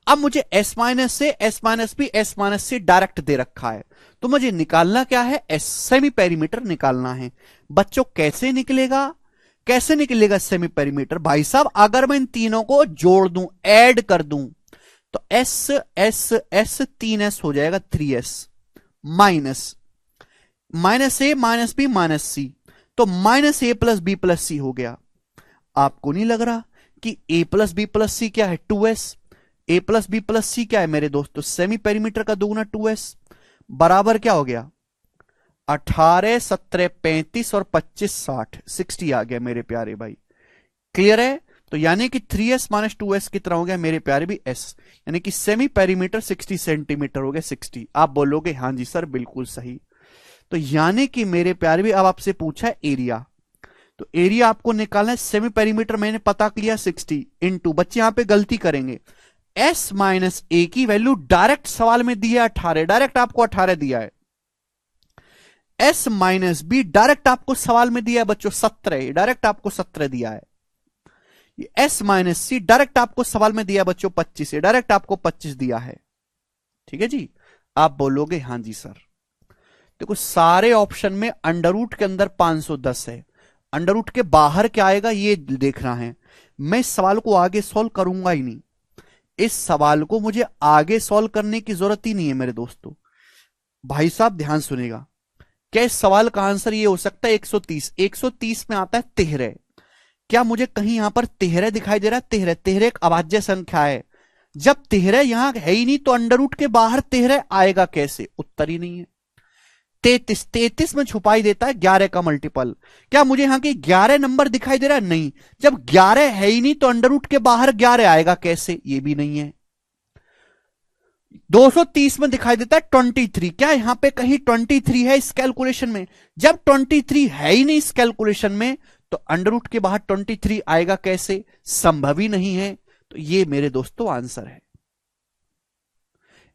अब मुझे एस माइनस से, S minus B, S minus C direct दे रखा है, तो मुझे निकालना क्या है? एस सेमी पेरीमीटर निकालना है। बच्चों कैसे निकलेगा? कैसे निकलेगा सेमी पेरीमीटर? भाई साहब अगर मैं इन तीनों को जोड़ दूं, ऐड कर दूं, तो एस एस एस 3s हो जाएगा 3s minus minus A minus B minus C, तो minus A plus B plus C हो गया। आपको नहीं लग रहा कि a plus B plus C क्या है? 2s। a plus B plus C क्या है मेरे दोस्तों? सेमी पेरीमीटर का दुगुना 2s बराबर क्या हो गया? 18 17 35 और 25 60, 60 आ गया मेरे प्यारे भाई। क्लियर है? तो यानी कि 3s माइनस 2s कितना हो गया मेरे प्यारे भी s, यानी कि सेमी पेरीमीटर 60 सेंटीमीटर हो गया 60। आप बोलोगे हाँ जी सर बिल्कुल सही। तो यानी कि मेरे प्यारे भी अब आपसे पूछा है एरिया, तो एरिया आपको निकालना है। सेमी पेरीमीटर मैंने पता किया 60 इंटू, बच्चे यहां पे गलती करेंगे, s माइनस ए की वैल्यू डायरेक्ट सवाल में दी है 18, डायरेक्ट आपको 18 दिया है। s माइनस बी डायरेक्ट आपको सवाल में दिया है बच्चों 17, डायरेक्ट आपको 17 दिया है। ये s माइनस सी डायरेक्ट आपको सवाल में दिया है बच्चों 25, डायरेक्ट आपको 25 दिया है। ठीक है जी, आप बोलोगे हाँ जी सर। देखो सारे ऑप्शन में अंडर रूट के अंदर 510 है, अंडर रूट के बाहर क्या आएगा ये देखना है। मैं इस सवाल को आगे सॉल्व करूंगा ही नहीं, इस सवाल को मुझे आगे सॉल्व करने की जरूरत ही नहीं है मेरे दोस्तों। भाई साहब ध्यान सुनेगा, क्या इस सवाल का आंसर ये हो सकता है 130? 130 में आता है 13, क्या मुझे कहीं यहां पर 13 दिखाई दे रहा है? 13, 13 एक अभाज्य संख्या है, जब 13 यहां है ही नहीं तो अंडर रूट के बाहर 13 आएगा कैसे? उत्तर ही नहीं है। 33, 33 में छुपाई देता है 11 का मल्टीपल, क्या मुझे यहां की 11 नंबर दिखाई दे रहा है? नहीं, जब 11 है ही नहीं तो अंडर रूट के बाहर 11 आएगा कैसे? ये भी नहीं है। 230 में दिखाई देता है 23, क्या यहां पे कहीं 23 है इस कैलकुलेशन में? जब 23 है ही नहीं इस कैलकुलेशन में तो अंडर रूट के बाहर 23 आएगा कैसे? संभव ही नहीं है। तो ये मेरे दोस्तों आंसर है।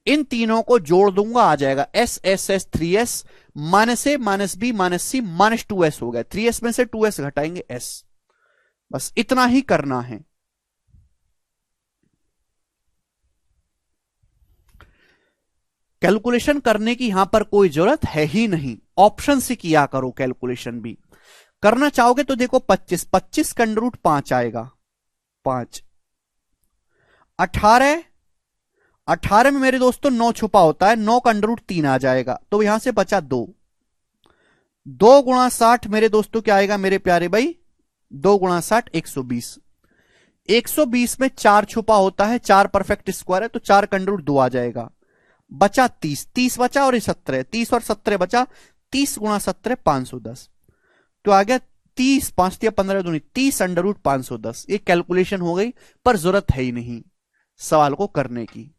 इन तीनों को जोड़ दूंगा आ जाएगा s s s 3s minus A minus B minus C minus 2s हो गया। 3s में से 2s घटाएंगे s, बस इतना ही करना है। कैलकुलेशन करने की यहां पर कोई जरूरत है ही नहीं, ऑप्शन से किया करो कैलकुलेशन भी। करना चाहोगे तो देखो 25, 25 का अंडर रूट 5 आएगा, 5। 18, 18 में मेरे दोस्तों 9 छुपा होता है, 9 का अंडर रूट 3 आ जाएगा, तो यहां से बचा 2। 2 गुणा 60 मेरे दोस्तों क्या आएगा मेरे प्यारे भाई? 2 गुणा 60 120। 120 में 4 छुपा होता है, 4 परफेक्ट स्क्वायर है तो 4 का अंडर रूट 2 आ जाएगा, बचा 30, 30 बचा और 17, 30 और 17 बचा, 30 गुणा 17 510, तो आ गया 30, 5 दिया 15 दूनी 30 अंडर रूट 510। ये कैलकुलेशन हो गई, पर जरूरत है ही नहीं सवाल को करने की।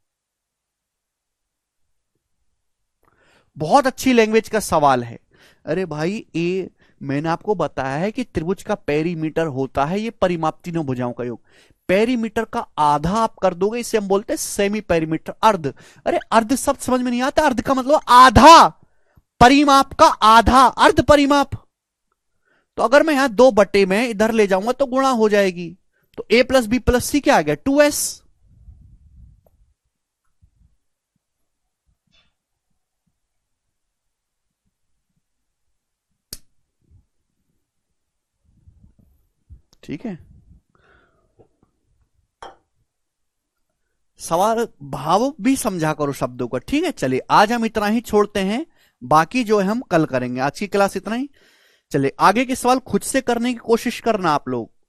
बहुत अच्छी लैंग्वेज का सवाल है। अरे भाई ये मैंने आपको बताया है कि त्रिभुज का पेरीमीटर होता है ये परिमाप तीनों भुजाओं का योग। पेरीमीटर का आधा आप कर दोगे, इसे हम बोलते हैं सेमी पेरीमीटर, अर्ध। अरे अर्ध शब्द समझ में नहीं आता, अर्ध का मतलब आधा, परिमाप का आधा, अर्ध परिमाप। तो अगर मैं यहां 2 बटे में इधर ले जाऊंगा तो गुणा हो जाएगी, तो a plus B plus C क्या आ गया? 2s। ठीक है, सवाल भाव भी समझा करो शब्दों का। ठीक है, चलिए आज हम इतना ही छोड़ते हैं, बाकी जो है हम कल करेंगे। आज की क्लास इतना ही। चलिए आगे के सवाल खुद से करने की कोशिश करना आप लोग।